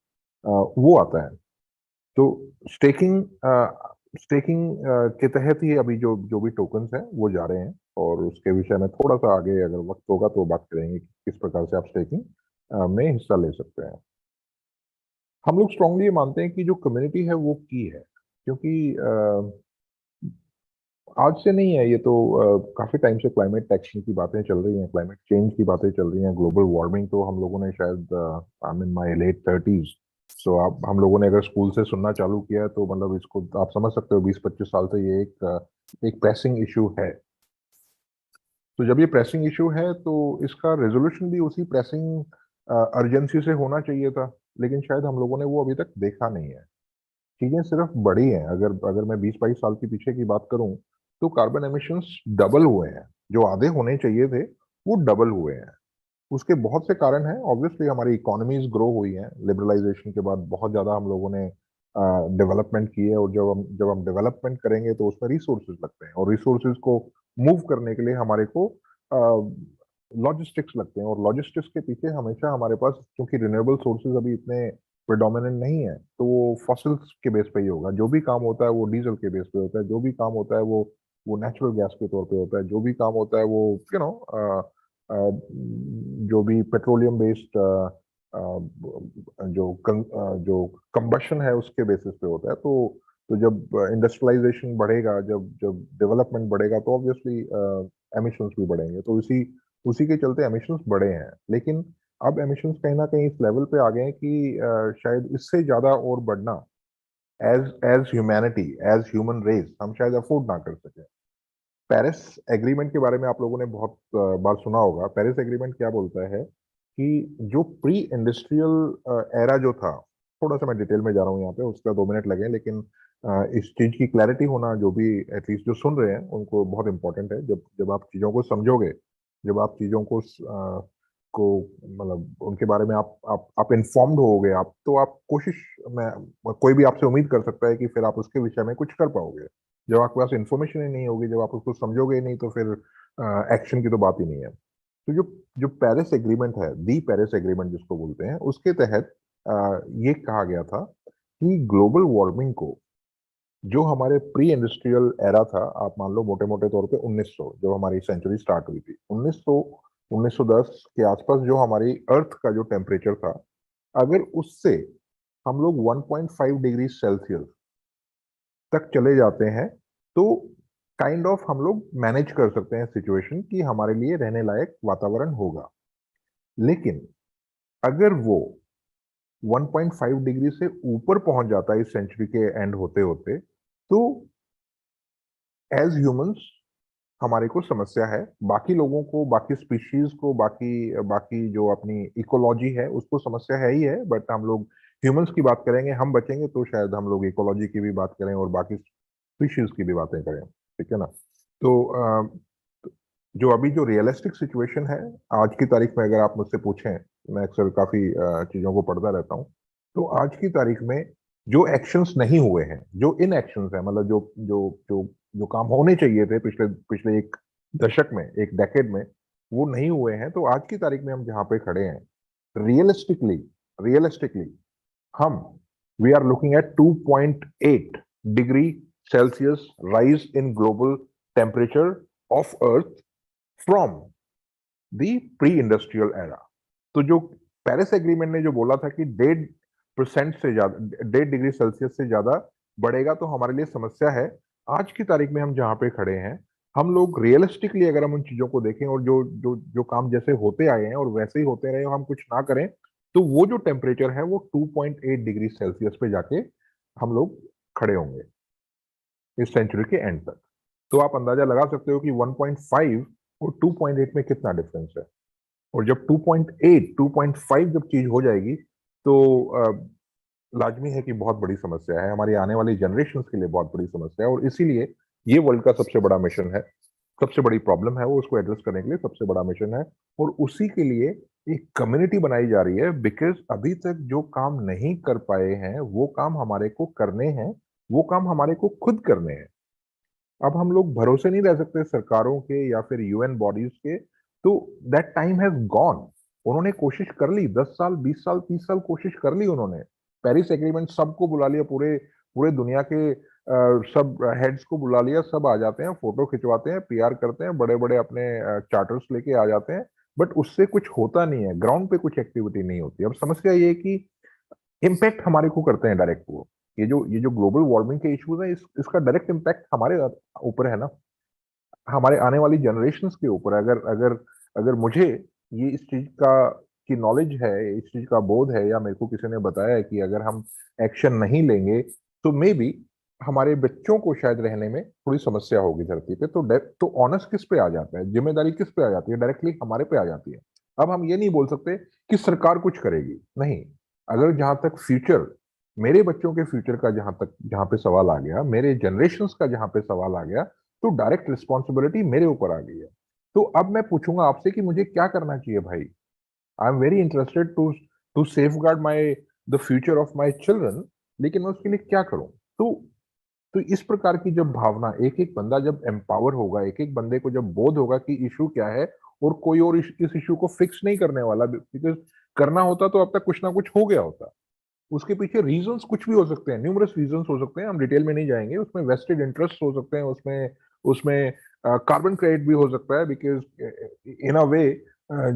वो आता है। तो स्टेकिंग स्टेकिंग के तहत ही अभी जो जो भी टोकन्स हैं वो जा रहे हैं, और उसके विषय में थोड़ा सा आगे अगर वक्त होगा तो बात करेंगे कि किस प्रकार से आप स्टेकिंग में हिस्सा ले सकते हैं। हम लोग स्ट्रांगली मानते हैं कि जो कम्युनिटी है वो की है, क्योंकि आज से नहीं है ये तो, काफी टाइम से क्लाइमेट एक्शन की बातें चल रही हैं, क्लाइमेट चेंज की बातें चल रही हैं, ग्लोबल वार्मिंग तो हम लोगों ने शायद, I mean my late 30s, so आप हम लोगों ने अगर स्कूल से सुनना चालू किया है तो मतलब इसको आप समझ सकते हो 20-25 साल से ये एक प्रेसिंग इशू है। तो जब ये प्रेसिंग इशू है तो इसका रेजोल्यूशन भी उसी प्रेसिंग अर्जेंसी से होना चाहिए था, लेकिन शायद हम लोगों ने वो अभी तक देखा नहीं है। चीजें सिर्फ बढ़ी हैं। अगर अगर मैं 20-22 साल के पीछे की बात करूं तो कार्बन एमिशंस डबल हुए हैं। जो आधे होने चाहिए थे वो डबल हुए हैं। उसके बहुत से कारण हैं। ऑब्वियसली हमारी इकोनॉमीज ग्रो हुई हैं, लिबरलाइजेशन के बाद बहुत ज्यादा हम लोगों ने डेवलपमेंट की है, और जब हम डेवलपमेंट करेंगे तो उसमें रिसोर्सेज लगते हैं, और रिसोर्सेज को मूव करने के लिए हमारे को लॉजिस्टिक्स लगते हैं, और लॉजिस्टिक्स के पीछे हमेशा हमारे पास, क्योंकि रिन्यूएबल सोर्सेज अभी इतने प्रिडोमिनेंट नहीं है, तो वो फॉसिल्स के बेस पे ही होगा। जो भी काम होता है वो डीजल के बेस पे होता है, जो भी काम होता है वो वो नेचुरल गैस के तौर पे होता है, जो भी काम होता है वो यू नो जो भी पेट्रोलियम बेस्ड जो कंबशन है उसके बेसिस पे होता है। तो जब इंडस्ट्रियलाइजेशन बढ़ेगा, जब जब डेवलपमेंट बढ़ेगा, तो ऑब्वियसली एमिशंस भी बढ़ेंगे। तो उसी उसी के चलते एमिशंस बढ़े हैं। लेकिन अब एमिशंस कहीं ना कहीं इस लेवल पे आ गए हैं कि शायद इससे ज्यादा और बढ़ना as as humanity, as human race हम शायद अफोर्ड ना कर सके। पेरिस एग्रीमेंट के बारे में आप लोगों ने बहुत बार सुना होगा। पेरिस एग्रीमेंट क्या बोलता है कि जो प्री इंडस्ट्रियल एरा जो था, थोड़ा सा मैं डिटेल में जा रहा हूँ यहाँ पे, उसका 2 मिनट लगे, लेकिन इस चीज की क्लैरिटी होना जो भी एटलीस्ट जो सुन रहे हैं उनको बहुत इंपॉर्टेंट है। जब जब आप चीजों को समझोगे, जब आप चीजों को मतलब उनके बारे में आप इन्फॉर्म्ड होगे, आप तो आप कोशिश में कोई भी आपसे उम्मीद कर सकता है कि फिर आप उसके विषय में कुछ कर पाओगे। जब आपके पास इन्फॉर्मेशन ही नहीं होगी, जब आप उसको समझोगे ही नहीं, तो फिर एक्शन की तो बात ही नहीं है। तो जो जो पेरिस एग्रीमेंट है, दी पेरिस एग्रीमेंट जिसको बोलते हैं, उसके तहत ये कहा गया था कि ग्लोबल वार्मिंग को, जो हमारे प्री इंडस्ट्रियल एरा था, आप मान लो मोटे मोटे तौर पे 1900, जो हमारी सेंचुरी स्टार्ट हुई थी 1910 के आसपास, जो हमारी अर्थ का जो टेम्परेचर था, अगर उससे हम लोग 1.5 डिग्री सेल्सियस तक चले जाते हैं, तो काइंड ऑफ हम लोग मैनेज कर सकते हैं सिचुएशन कि हमारे लिए रहने लायक वातावरण होगा। लेकिन अगर वो 1.5 डिग्री से ऊपर पहुंच जाता है इस सेंचुरी के एंड होते होते, तो एज ह्यूमंस हमारे को समस्या है। बाकी लोगों को, बाकी स्पीशीज को, बाकी बाकी जो अपनी इकोलॉजी है उसको समस्या है ही है, बट हम लोग ह्यूमंस की बात करेंगे, हम बचेंगे तो शायद हम लोग इकोलॉजी की भी बात करें और बाकी स्पीशीज की भी बातें करें, ठीक है ना। तो जो अभी जो रियलिस्टिक सिचुएशन है आज की तारीख में, अगर आप मुझसे पूछें, मैं अक्सर काफी चीजों को पढ़ता रहता हूँ, तो आज की तारीख में जो एक्शंस नहीं हुए हैं, जो इन एक्शंस है, मतलब जो जो जो जो काम होने चाहिए थे पिछले पिछले एक दशक में, एक डेकेड में, वो नहीं हुए हैं। तो आज की तारीख में हम जहाँ पे खड़े हैं, रियलिस्टिकली रियलिस्टिकली हम we are looking at 2.8 degree Celsius rise in global temperature of earth from the pre industrial era. तो जो पेरिस एग्रीमेंट ने जो बोला था कि 1.5% से ज्यादा, 1.5 डिग्री सेल्सियस से ज्यादा बढ़ेगा तो हमारे लिए समस्या है। आज की तारीख में हम जहां पे खड़े हैं, हम लोग रियलिस्टिकली अगर हम उन चीजों को देखें और जो जो जो काम जैसे होते आए हैं और वैसे ही होते रहे, हम कुछ ना करें, तो वो जो टेम्परेचर है वो 2.8 डिग्री सेल्सियस पे जाके हम लोग खड़े होंगे इस सेंचुरी के एंड तक। तो आप अंदाजा लगा सकते हो कि 1.5 और 2.8 में कितना डिफरेंस है। और जब 2.5 जब चीज हो जाएगी, तो लाजमी है कि बहुत बड़ी समस्या है, हमारी आने वाली जनरेशंस के लिए बहुत बड़ी समस्या है। और इसीलिए ये वर्ल्ड का सबसे बड़ा मिशन है, सबसे बड़ी प्रॉब्लम है वो, उसको एड्रेस करने के लिए सबसे बड़ा मिशन है। और उसी के लिए एक कम्युनिटी बनाई जा रही है, बिकॉज अभी तक जो काम नहीं कर पाए हैं वो काम हमारे को करने हैं, वो काम हमारे को खुद करने हैं। अब हम लोग भरोसे नहीं रह सकते सरकारों के या फिर यूएन बॉडीज के। तो दैट टाइम हैज गॉन। उन्होंने कोशिश कर ली, 10 साल 20 साल 30 साल कोशिश कर ली उन्होंने। पेरिस एग्रीमेंट सबको बुला लिया, पूरे पूरे दुनिया के सब हेड्स को बुला लिया, सब आ जाते हैं, फोटो खिंचवाते हैं, पीआर करते हैं, बड़े बड़े अपने चार्टर्स लेके आ जाते हैं, बट उससे कुछ होता नहीं है, ग्राउंड पे कुछ एक्टिविटी नहीं होती। अब समस्या ये है कि इम्पैक्ट हमारे को करते हैं डायरेक्ट। वो ये जो ग्लोबल वार्मिंग के इश्यूज है, इसका डायरेक्ट इम्पैक्ट हमारे ऊपर है ना, हमारे आने वाली जनरेशंस के ऊपर। अगर अगर अगर मुझे ये इस चीज का की नॉलेज है, इस चीज का बोध है, या मेरे को किसी ने बताया है कि अगर हम एक्शन नहीं लेंगे तो मे बी हमारे बच्चों को शायद रहने में थोड़ी समस्या होगी धरती पे, तो ऑनस किस पे आ जाता है, जिम्मेदारी किस पे आ जाती है, डायरेक्टली हमारे पे आ जाती है। अब हम ये नहीं बोल सकते कि सरकार कुछ करेगी, नहीं। अगर जहां तक फ्यूचर, मेरे बच्चों के फ्यूचर का जहां पे सवाल आ गया, मेरे जनरेशंस का जहां पे सवाल आ गया, तो डायरेक्ट रिस्पॉन्सिबिलिटी मेरे ऊपर आ गई है। तो अब मैं पूछूंगा आपसे कि मुझे क्या करना चाहिए भाई। I am very interested to safeguard the future of my children, लेकिन मैं उसके लिए क्या करूं। तो इस प्रकार की जब भावना, एक एक बंदा जब एम्पावर होगा, एक एक बंदे को जब बोध होगा कि इशू क्या है, और कोई और इस इशू को फिक्स नहीं करने वाला, बिकॉज करना होता तो अब तक कुछ ना कुछ हो गया होता। उसके पीछे रीजंस कुछ भी हो सकते हैं, न्यूमरस रीजंस हो सकते हैं, हम डिटेल में नहीं जाएंगे। उसमें वेस्टेड इंटरेस्ट हो सकते हैं, उसमें उसमें कार्बन क्रेडिट भी हो सकता है, बिकॉज इन अ वे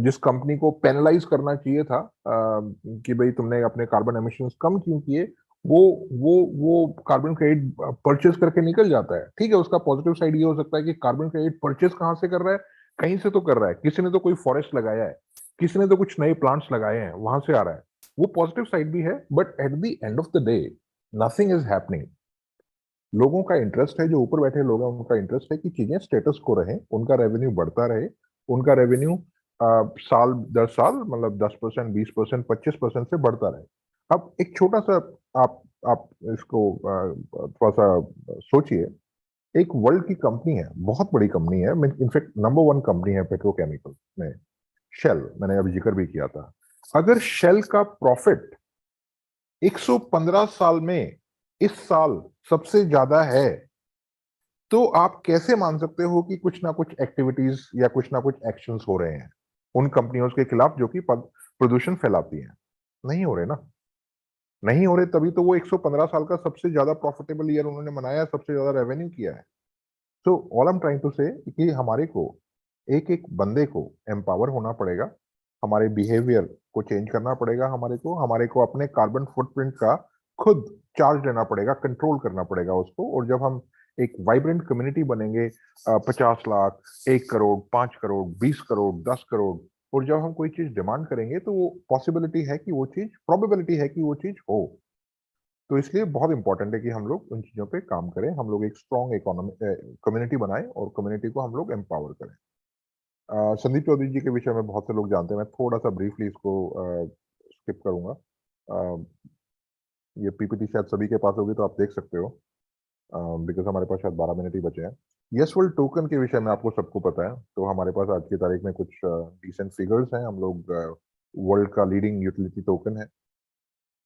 जिस कंपनी को पेनलाइज करना चाहिए था कि भाई तुमने अपने कार्बन एमिशंस कम क्यों किए, वो कार्बन क्रेडिट परचेज करके निकल जाता है। ठीक है, उसका पॉजिटिव साइड ये हो सकता है कि कार्बन क्रेडिट परचेज कहाँ से कर रहा है, कहीं से तो कर रहा है, किसी ने तो कोई फॉरेस्ट लगाया है, किसी ने तो कुछ नए प्लांट्स लगाए हैं, वहां से आ रहा है, वो पॉजिटिव साइड भी है। But at the end of the day nothing is happening. लोगों का इंटरेस्ट है, जो ऊपर बैठे लोग हैं उनका इंटरेस्ट है कि चीजें स्टेटस को रहे, उनका रेवेन्यू बढ़ता रहे, उनका रेवेन्यू साल 10 साल मतलब 10%, 20%, 25% से बढ़ता रहे। अब एक छोटा सा आप इसको थोड़ा सा सोचिए। एक वर्ल्ड की कंपनी है, बहुत बड़ी कंपनी है, इनफैक्ट नंबर 1 कंपनी है पेट्रोकेमिकल में, शेल, मैंने अभी जिक्र भी किया था। अगर शेल का प्रॉफिट 115 साल में इस साल सबसे ज्यादा है, तो आप कैसे मान सकते हो कि कुछ ना कुछ एक्टिविटीज या कुछ ना कुछ एक्शंस हो रहे हैं उन कंपनियों के खिलाफ जो कि प्रदूषण फैलाती हैं? नहीं हो रहे ना, नहीं हो रहे, तभी तो वो 115 साल का सबसे ज्यादा प्रॉफिटेबल ईयर उन्होंने मनाया है, सबसे ज्यादा रेवेन्यू किया है। So all I am trying to say कि हमारे को एक एक बंदे को एम्पावर होना पड़ेगा, हमारे बिहेवियर को चेंज करना पड़ेगा, हमारे को अपने कार्बन फुटप्रिंट का खुद चार्ज लेना पड़ेगा, कंट्रोल करना पड़ेगा उसको। और जब हम एक वाइब्रेंट कम्युनिटी बनेंगे, 50 लाख, 1 करोड़, 5 करोड़, 20 करोड़, 10 करोड़, और जब हम कोई चीज डिमांड करेंगे तो वो पॉसिबिलिटी है कि वो चीज, प्रोबेबिलिटी है कि वो चीज हो। तो इसलिए बहुत इंपॉर्टेंट है कि हम लोग उन चीजों पे काम करें, हम लोग एक स्ट्रॉन्ग इकोनॉमी कम्युनिटी बनाएं और कम्युनिटी को हम लोग एम्पावर करें। संदीप चौधरी जी के विषय में बहुत से लोग जानते हैं, मैं थोड़ा सा ब्रीफली इसको स्किप करूंगा। ये पीपीटी शायद सभी के पास होगी तो आप देख सकते हो, बिकॉज हमारे पास शायद 12 मिनट ही बचे हैं। यस वर्ल्ड टोकन के विषय में आपको सबको पता है, तो हमारे पास आज की तारीख में कुछ डिसेंट फिगर्स हैं। हम लोग वर्ल्ड का लीडिंग यूटिलिटी टोकन है।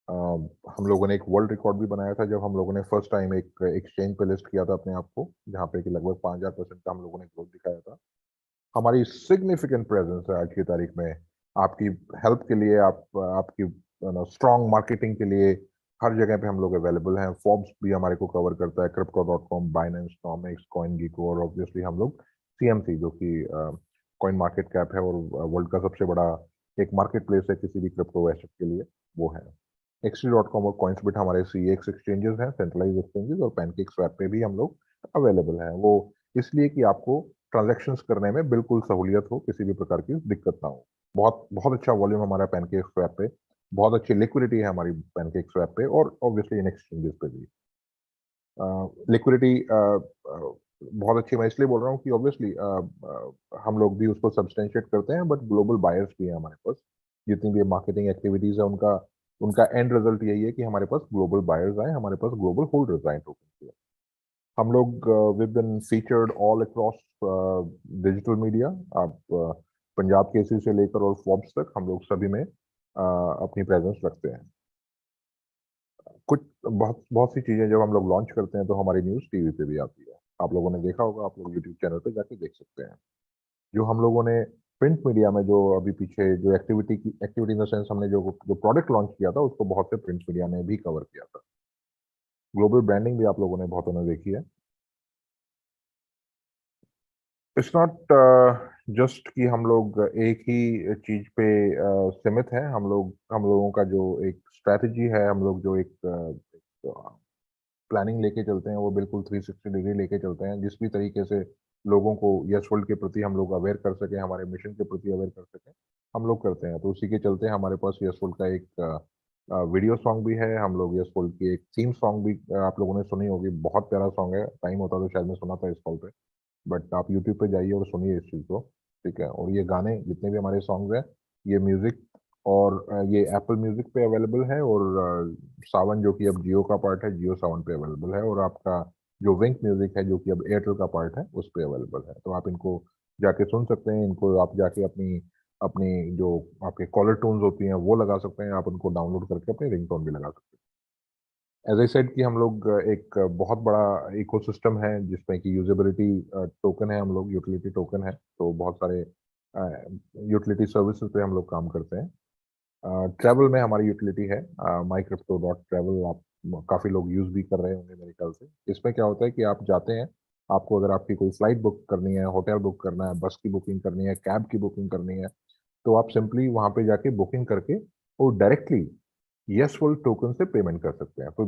हम लोगों ने एक वर्ल्ड रिकॉर्ड भी बनाया था जब हम लोगों ने फर्स्ट टाइम एक एक्सचेंज पे लिस्ट किया था अपने आप को, जहाँ पे कि लगभग 5000% का हम लोगों ने ग्रोथ दिखाया था। हमारी सिग्निफिकेंट प्रेजेंस है आज की तारीख में आपकी हेल्प के लिए, आपकी स्ट्रॉन्ग मार्केटिंग के लिए हर जगह पे हम लोग अवेलेबल हैं। फोर्ब्स भी हमारे को कवर करता है, crypto.com, बाइनेंस, टॉमिक्स, CoinGecko, और ऑब्वियसली हम लोग CMC जो कि कॉइन मार्केट कैप है और वर्ल्ड का सबसे बड़ा एक मार्केट प्लेस है किसी भी क्रिप्टो एसेट के लिए, वो है। Xtree.com और CoinsBit हमारे CEX एक्सचेंजेस हैं, सेंट्रलाइज एक्सचेंजेस, और पैनकेक स्वैप पे भी हम लोग अवेलेबल हैं। वो इसलिए कि आपको ट्रांजैक्शंस करने में बिल्कुल सहूलियत हो, किसी भी प्रकार की दिक्कत ना हो। बहुत बहुत अच्छा वॉल्यूम हमारा पैनकेक स्वैप पे, बहुत अच्छी लिक्विडिटी है हमारी पैनकेक स्वैप पे, और ऑब्वियसली इन एक्सचेंजेस पे भी लिक्विडिटी बहुत अच्छी। मैं इसलिए बोल रहा हूँ कि ऑब्वियसली हम लोग भी उसको सब्सटेंशिएट करते हैं, बट ग्लोबल बायर्स भी हैं हमारे पास। जितनी भी मार्केटिंग एक्टिविटीज है उनका उनका एंड रिजल्ट यही है कि हमारे पास ग्लोबल बायर्स आए, हमारे पास ग्लोबल होल्डर्स आए टोकन के। हम लोग we been featured all across digital media. आप पंजाब केसरी से लेकर और फोर्ब्स तक हम लोग सभी में अपनी प्रेजेंस रखते हैं। कुछ बहुत बहुत सी चीजें जब हम लोग लॉन्च करते हैं तो हमारी न्यूज टीवी पे भी आती है, आप लोगों ने देखा होगा, आप लोग यूट्यूब चैनल पे जाके देख सकते हैं। जो हम लोगों ने प्रिंट मीडिया में जो अभी पीछे जो एक्टिविटी इन द सेंस हमने जो प्रोडक्ट लॉन्च किया था उसको बहुत से प्रिंट मीडिया ने भी कवर किया था। ग्लोबल ब्रांडिंग भी आप लोगों ने बहुतों ने देखी है। इट्स नॉट जस्ट कि हम लोग एक ही चीज पे सीमित हैं। हम लोगों का जो एक स्ट्रैटेजी है, हम लोग जो एक प्लानिंग लेके चलते हैं, वो बिल्कुल 360 डिग्री लेके चलते हैं। जिस भी तरीके से लोगों को यस वर्ल्ड के प्रति हम लोग अवेयर कर सके, हमारे मिशन के प्रति अवेयर कर सके, हम लोग करते हैं। तो उसी के चलते हमारे पास यस वर्ल्ड का एक वीडियो सॉन्ग भी है। हम लोग यस वर्ल्ड की एक थीम सॉन्ग भी आप लोगों ने सुनी होगी, बहुत प्यारा सॉन्ग है। टाइम होता तो शायद मैं सुना था इस कॉल पे, बट आप यूट्यूब पे जाइए और सुनिए इस चीज़ को, ठीक है। और ये गाने जितने भी हमारे सॉन्ग्स हैं, ये म्यूजिक और ये एप्पल म्यूजिक पे अवेलेबल है, और सावन जो कि अब जियो का पार्ट है, जियो सावन पे अवेलेबल है, और आपका जो विंक म्यूजिक है जो कि अब एयरटेल का पार्ट है उस पे अवेलेबल है। तो आप इनको जाके सुन सकते हैं, इनको आप जाके अपनी अपनी जो आपके कॉलर टून्स होती हैं वो लगा सकते हैं, आप उनको डाउनलोड करके अपनी रिंगटोन भी लगा सकते हैं। एज आई सेड कि हम लोग एक बहुत बड़ा इकोसिस्टम है जिसमें कि यूजेबिलिटी टोकन है, हम लोग यूटिलिटी टोकन है, तो बहुत सारे यूटिलिटी सर्विसेज पे हम लोग काम करते हैं। ट्रैवल में हमारी यूटिलिटी है mycrypto.travel, आप काफ़ी लोग यूज़ भी कर रहे होंगे मेरे ख्याल से। इसमें क्या होता है कि आप जाते हैं, आपको अगर आपकी कोई फ्लाइट बुक करनी है, होटल बुक करना है, बस की बुकिंग करनी है, कैब की बुकिंग करनी है, तो आप सिंपली वहां पे जाके बुकिंग करके और डायरेक्टली यस वर्ल्ड टोकन से पेमेंट कर सकते हैं। तो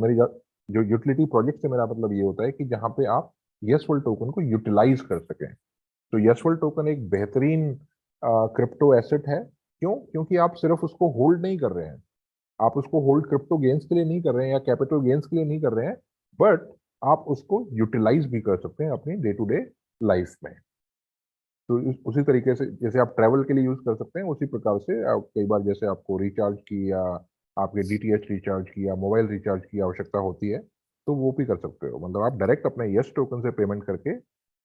जो यूटिलिटी प्रोजेक्ट से मेरा मतलब ये होता है कि जहाँ पे आप यस वर्ल्ड टोकन को यूटिलाइज कर सकें। तो यस वर्ल्ड टोकन एक बेहतरीन क्रिप्टो एसेट है। क्यों? क्योंकि आप सिर्फ उसको होल्ड नहीं कर रहे हैं, आप उसको होल्ड क्रिप्टो गेन्स के लिए नहीं कर रहे हैं या कैपिटल गेन्स के लिए नहीं कर रहे हैं, बट आप उसको यूटिलाइज भी कर सकते हैं अपनी डे टू डे लाइफ में। तो उसी तरीके से जैसे आप ट्रैवल के लिए यूज कर सकते हैं, उसी प्रकार से आप कई बार जैसे आपको रिचार्ज की या आपके डीटीएच रिचार्ज की या मोबाइल रिचार्ज की आवश्यकता होती है, तो वो भी कर सकते हो। मतलब आप डायरेक्ट अपने यस टोकन से पेमेंट करके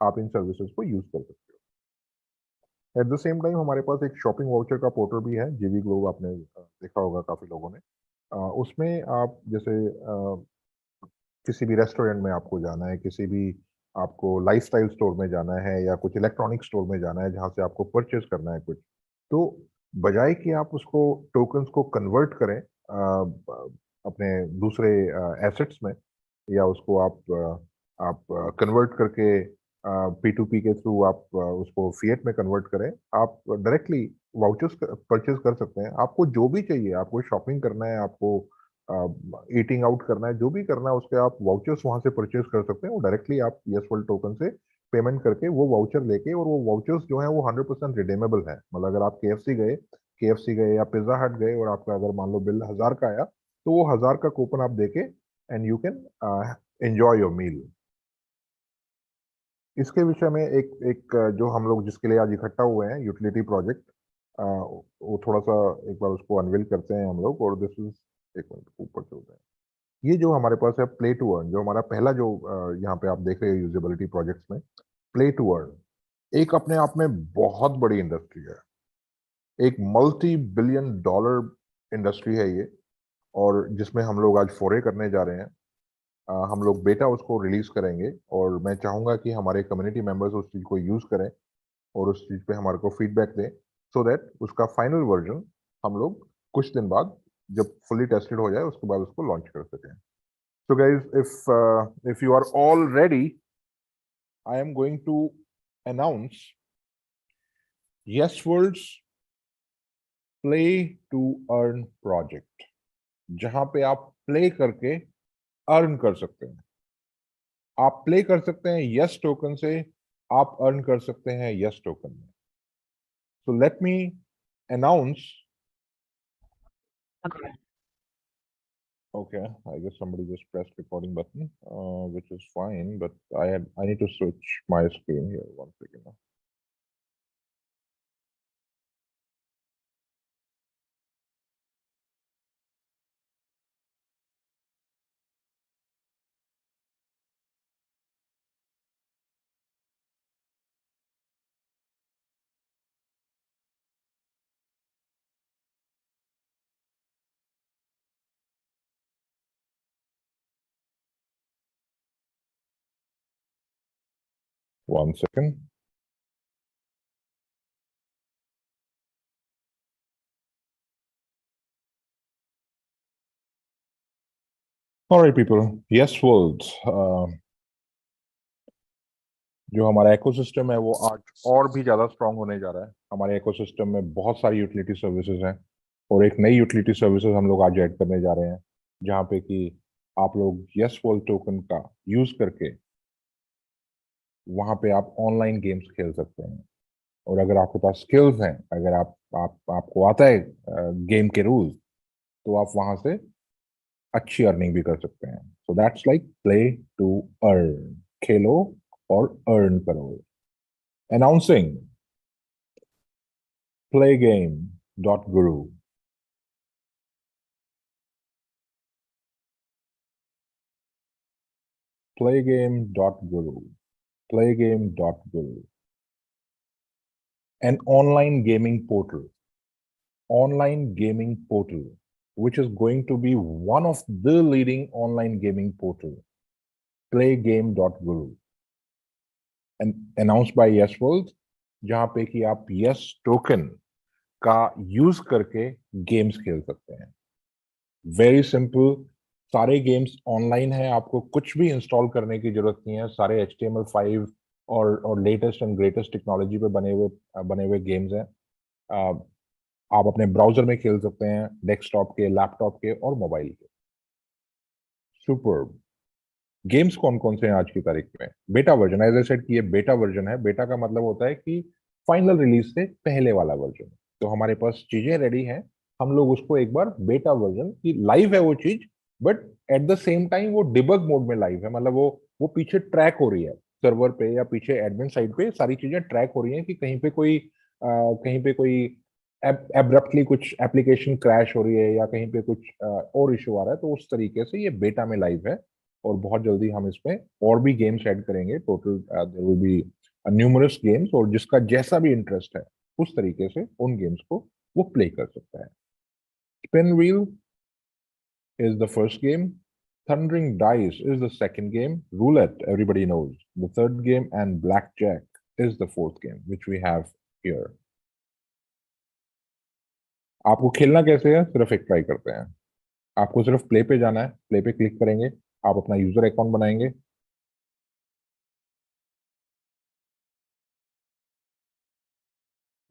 आप इन सर्विसेज को यूज कर सकते हो। एट द सेम टाइम हमारे पास एक शॉपिंग वाउचर का पोर्टल भी है, जीवी ग्लोब, आपने देखा होगा काफी लोगों ने। उसमें आप जैसे किसी भी रेस्टोरेंट में आपको जाना है, किसी भी आपको लाइफस्टाइल स्टोर में जाना है या कुछ इलेक्ट्रॉनिक स्टोर में जाना है जहां से आपको परचेज करना है कुछ, तो बजाय कि आप उसको टोकन्स को कन्वर्ट करें अपने दूसरे एसेट्स में, या उसको आप कन्वर्ट करके P2P के थ्रू आप उसको फिएट में कन्वर्ट करें, आप डायरेक्टली वाउचर्स परचेज कर सकते हैं। आपको जो भी चाहिए, आपको शॉपिंग करना है, आपको ईटिंग आउट करना है, जो भी करना है, उसके आप वाउचर्स वहां से परचेज कर सकते हैं। और डायरेक्टली आप यस वर्ल्ड टोकन से पेमेंट करके वो वाउचर लेके, और वो वाउचर्स जो है वो 100% रिडीमेबल है। मतलब अगर आप KFC गए या पिज्जा हट गए और आपका अगर मान लो बिल 1000 का आया, तो वो 1000 का कूपन आप देके and you can enjoy your meal. इसके विषय में एक जो हम लोग जिसके लिए आज इकट्ठा हुए हैं, यूटिलिटी प्रोजेक्ट, वो थोड़ा सा एक बार उसको अनवील करते हैं हम लोग। और दिस इज, एक मिनट ऊपर चलते हैं। ये जो हमारे पास है प्ले टू अर्न, जो हमारा पहला जो यहाँ पे आप देख रहे हैं यूजेबिलिटी प्रोजेक्ट्स में, प्ले टू अर्न एक अपने आप में बहुत बड़ी इंडस्ट्री है, एक मल्टी बिलियन डॉलर इंडस्ट्री है ये, और जिसमें हम लोग आज फोरे करने जा रहे हैं। हम लोग बेटा उसको रिलीज करेंगे, और मैं चाहूंगा कि हमारे कम्युनिटी मेंबर्स उस चीज को यूज करें और उस चीज पे हमारे को फीडबैक दें, सो दैट उसका फाइनल वर्जन हम लोग कुछ दिन बाद जब फुली टेस्टेड हो जाए उसके बाद उसको लॉन्च कर सकें। So guys, if you are all ready, I am going to announce Yes World's Play to Earn project, जहां पे आप प्ले करके अर्न कर सकते हैं। आप प्ले कर सकते हैं यस टोकन से, आप अर्न कर सकते हैं यस टोकन में। So let me announce. Okay, I guess somebody just pressed recording button, which is fine, but I need to switch my screen here. One second. One second. All right, people. Yes World, जो हमारा ecosystem है वो आज और भी ज्यादा strong होने जा रहा है। हमारे इकोसिस्टम में बहुत सारी यूटिलिटी सर्विसेज हैं, और एक नई यूटिलिटी सर्विसेज हम लोग आज ऐड करने जा रहे हैं, जहाँ पे कि आप लोग यस वर्ल्ड टोकन का यूज करके वहां पे आप ऑनलाइन गेम्स खेल सकते हैं। और अगर आपके पास स्किल्स हैं, अगर आपको आता है गेम के रूल्स, तो आप वहां से अच्छी अर्निंग भी कर सकते हैं। So that's like play to earn, खेलो और अर्न करो। Announcing playgame.guru. playgame.guru. playgame.guru. An online gaming portal. Online gaming portal, which is going to be one of the leading online gaming portal. playgame.guru. And announced by Yes World, जहां पे कि आप yes token का use करके games खेल सकते हैं। Very simple, सारे गेम्स ऑनलाइन हैं, आपको कुछ भी इंस्टॉल करने की जरूरत नहीं है। सारे HTML5 और लेटेस्ट एंड ग्रेटेस्ट टेक्नोलॉजी पे बने हुए गेम्स हैं। आप अपने ब्राउजर में खेल सकते हैं, डेस्कटॉप के, लैपटॉप के और मोबाइल के। सुपर। गेम्स कौन कौन से हैं आज की तारीख में? Beta version, as I said कि ये बेटा वर्जन है। बेटा का मतलब होता है कि फाइनल रिलीज से पहले वाला वर्जन। तो हमारे पास चीजें रेडी हैं, हम लोग उसको एक बार बेटा वर्जन की लाइव है वो चीज, but at the same time वो डिबग मोड में लाइव है। मतलब वो पीछे ट्रैक हो रही है सर्वर पे या पीछे एडमिन साइड पे, सारी चीजें ट्रैक हो रही हैं कि कहीं पे कोई एब्रप्टली कुछ एप्लीकेशन क्रैश हो रही है या कहीं पे कुछ और इशू आ रहा है। तो उस तरीके से ये बेटा में लाइव है और बहुत जल्दी हम इसमें और भी गेम्स ऐड करेंगे। Total there will be numerous games, और जिसका जैसा भी इंटरेस्ट है उस तरीके से उन गेम्स को वो प्ले कर सकता है। Spin wheel is the first game. Thundering Dice is the second game. Roulette, everybody knows, the third game, and Blackjack is the fourth game, which we have here. आपको खेलना कैसे है सिर्फ एक ट्राई करते हैं। आपको सिर्फ प्ले पे जाना है, प्ले पे क्लिक करेंगे, आप अपना यूजर अकाउंट बनाएंगे,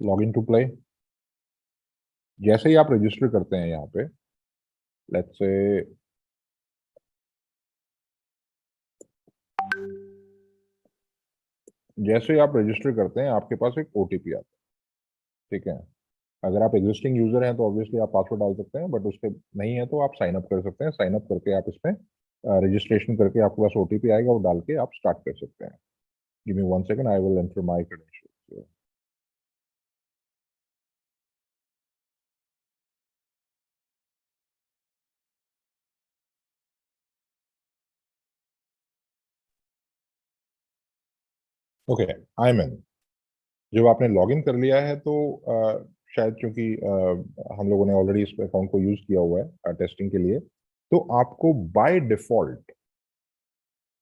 लॉग इन टू प्ले। जैसे ही आप रजिस्टर करते हैं यहाँ पे, लेट्स से जैसे ही आप रजिस्टर करते हैं आपके पास एक OTP आता है, ठीक है। अगर आप एग्जिस्टिंग यूजर हैं तो ऑब्वियसली आप पासवर्ड डाल सकते हैं, बट उसके नहीं है तो आप साइन अप कर सकते हैं। साइन अप करके आप इसमें रजिस्ट्रेशन करके आपके पास OTP आएगा, वो डाल के आप स्टार्ट कर सकते हैं। Give me 1 second, I will enter my credentials. Okay, I am in. जब आपने लॉगिन कर लिया है तो शायद क्योंकि हम लोगों ने ऑलरेडी इस अकाउंट को यूज किया हुआ है टेस्टिंग के लिए, तो आपको बाय डिफॉल्ट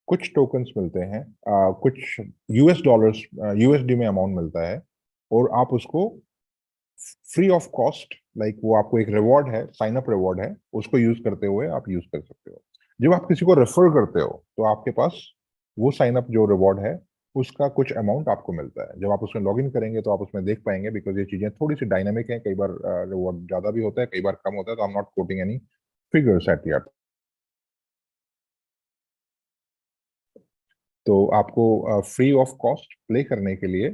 कुछ टोकन्स मिलते हैं, कुछ $US USD में अमाउंट मिलता है, और आप उसको फ्री ऑफ कॉस्ट, लाइक वो आपको एक रिवॉर्ड है, साइन अप रिवॉर्ड है, उसको यूज करते हुए आप यूज कर सकते हो। जब आप किसी को रेफर करते हो तो आपके पास वो साइन अप जो रिवॉर्ड है उसका कुछ अमाउंट आपको मिलता है। जब आप उसमें लॉग इन करेंगे तो आप उसमें देख पाएंगे, बिकॉज ये चीजें थोड़ी सी डायनामिक हैं। कई बार रिवॉर्ड ज्यादा भी होता है, कई बार कम होता है, तो I am not quoting any figures at yet. तो आपको फ्री ऑफ कॉस्ट प्ले करने के लिए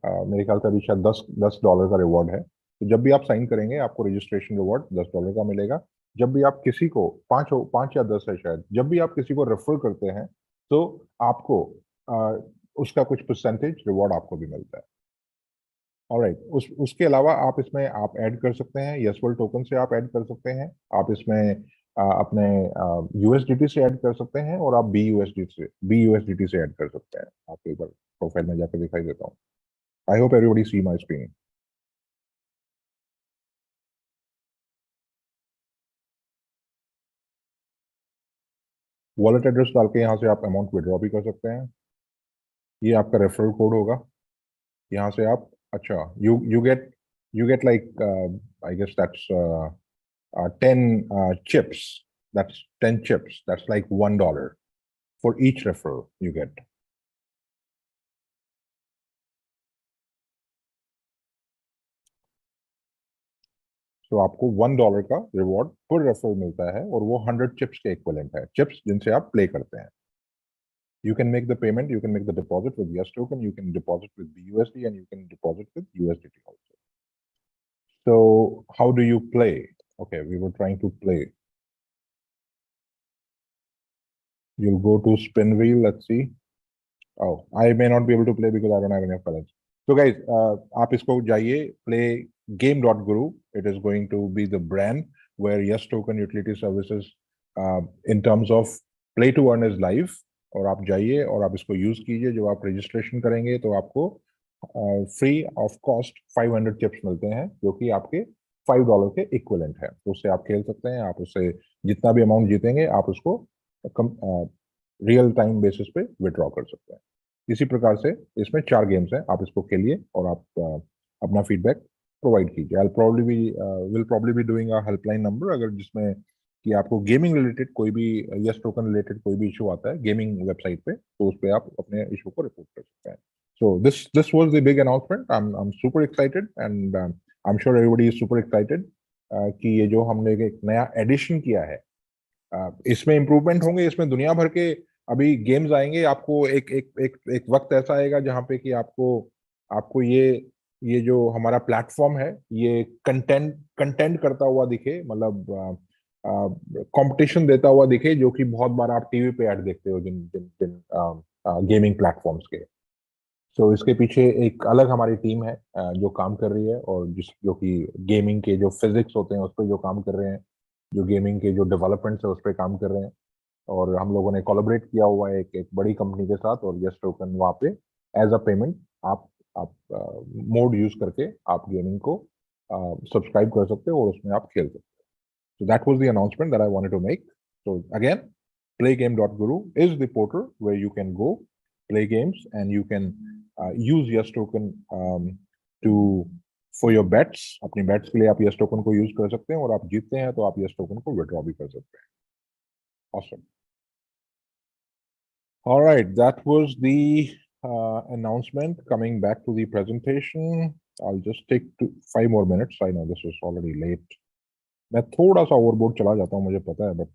मेरे ख्याल से अभी शायद $10 का रिवॉर्ड है। तो जब भी आप साइन करेंगे आपको रजिस्ट्रेशन रिवॉर्ड $10 का मिलेगा। जब भी आप किसी को 5 या 10 है शायद, जब भी आप किसी को रेफर करते हैं तो आपको उसका कुछ परसेंटेज रिवॉर्ड आपको भी मिलता है। ऑलराइट, उसके अलावा आप इसमें आप ऐड कर सकते हैं, YesWorld टोकन से आप ऐड कर सकते हैं, आप इसमें अपने USDT से ऐड कर सकते हैं, और आप BUSDT से ऐड कर सकते हैं। आपको एक बार प्रोफाइल में जाकर दिखाई देता हूँ। I hope everybody see my screen. Wallet address डाल के यहाँ से आप अमाउंट विड्रॉ भी कर सकते हैं। ये आपका रेफरल कोड होगा, यहाँ से आप अच्छा you get like I guess that's 10 chips. That's 10 chips. That's like $1 for each referral you get. तो आपको $1 का रिवॉर्ड पर रेफरल मिलता है, और वो 100 चिप्स के इक्विवेलेंट है, चिप्स जिनसे आप प्ले करते हैं। You can make the payment, you can make the deposit with Yes token, you can deposit with BUSD, and you can deposit with USDT also. So how do you play? Okay, we were trying to play. You'll go to spin wheel, let's see. Oh, I may not be able to play because I don't have enough balance. So guys, आप इसको जाइए playgame.guru. It is going to be the brand where Yes token utility services in terms of play to earn is live. और आप जाइए और आप इसको use कीजिए। जब आप रजिस्ट्रेशन करेंगे तो आपको फ्री ऑफ कॉस्ट 500 चिप्स मिलते हैं, जो कि आपके $5 के इक्विवेलेंट है। तो उससे आप खेल सकते हैं, आप उससे जितना भी अमाउंट जीतेंगे आप उसको रियल टाइम बेसिस पे विड्रॉ कर सकते हैं। इसी प्रकार से इसमें 4 गेम्स हैं, आप इसको खेलिए और आप अपना फीडबैक प्रोवाइड कीजिए। Will probably be doing a helpline number, अगर जिसमें कि आपको गेमिंग रिलेटेड कोई भी यस टोकन रिलेटेड कोई भी इशू आता है गेमिंग वेबसाइट पे, तो उस पे आप अपने इशू को रिपोर्ट कर सकते हैं. So this was the big announcement. I'm super excited and I'm sure everybody is super excited कि ये जो हमने एक नया एडिशन किया है, इसमें इम्प्रूवमेंट होंगे, इसमें दुनिया भर के अभी गेम्स आएंगे. आपको एक एक एक एक वक्त ऐसा आएगा जहाँ पे कि आपको आपको ये जो हमारा प्लेटफॉर्म है ये कंटेंट करता हुआ दिखे, मतलब कंपटीशन देता हुआ दिखे, जो कि बहुत बार आप टीवी पे ऐड देखते हो जिन जिन जिन गेमिंग प्लेटफॉर्म्स के. तो इसके पीछे एक अलग हमारी टीम है जो काम कर रही है, और जो कि गेमिंग के जो फिजिक्स होते हैं उस पर जो काम कर रहे हैं, जो गेमिंग के जो डेवलपमेंट्स है उस पर काम कर रहे हैं. और हम लोगों ने कोलैबोरेट किया हुआ है एक बड़ी कंपनी के साथ, और यस टोकन वहाँ पे एज अ पेमेंट आप मोड यूज करके आप गेमिंग को सब्सक्राइब कर सकते हो और उसमें आप खेल सकते हो. So that was the announcement that I wanted to make. So again, playgame.guru is the portal where you can go play games and you can use Yes Token for your bets. अपनी bets के लिए आप Yes Token को use कर सकते हैं, और आप जीतते हैं तो आप Yes Token को withdraw भी कर सकते हैं. Awesome. All right, that was the announcement. Coming back to the presentation, I'll just take 5 more minutes. I know this is already late. मैं थोड़ा सा ओवरबोर्ड चला जाता हूँ, मुझे पता है, बट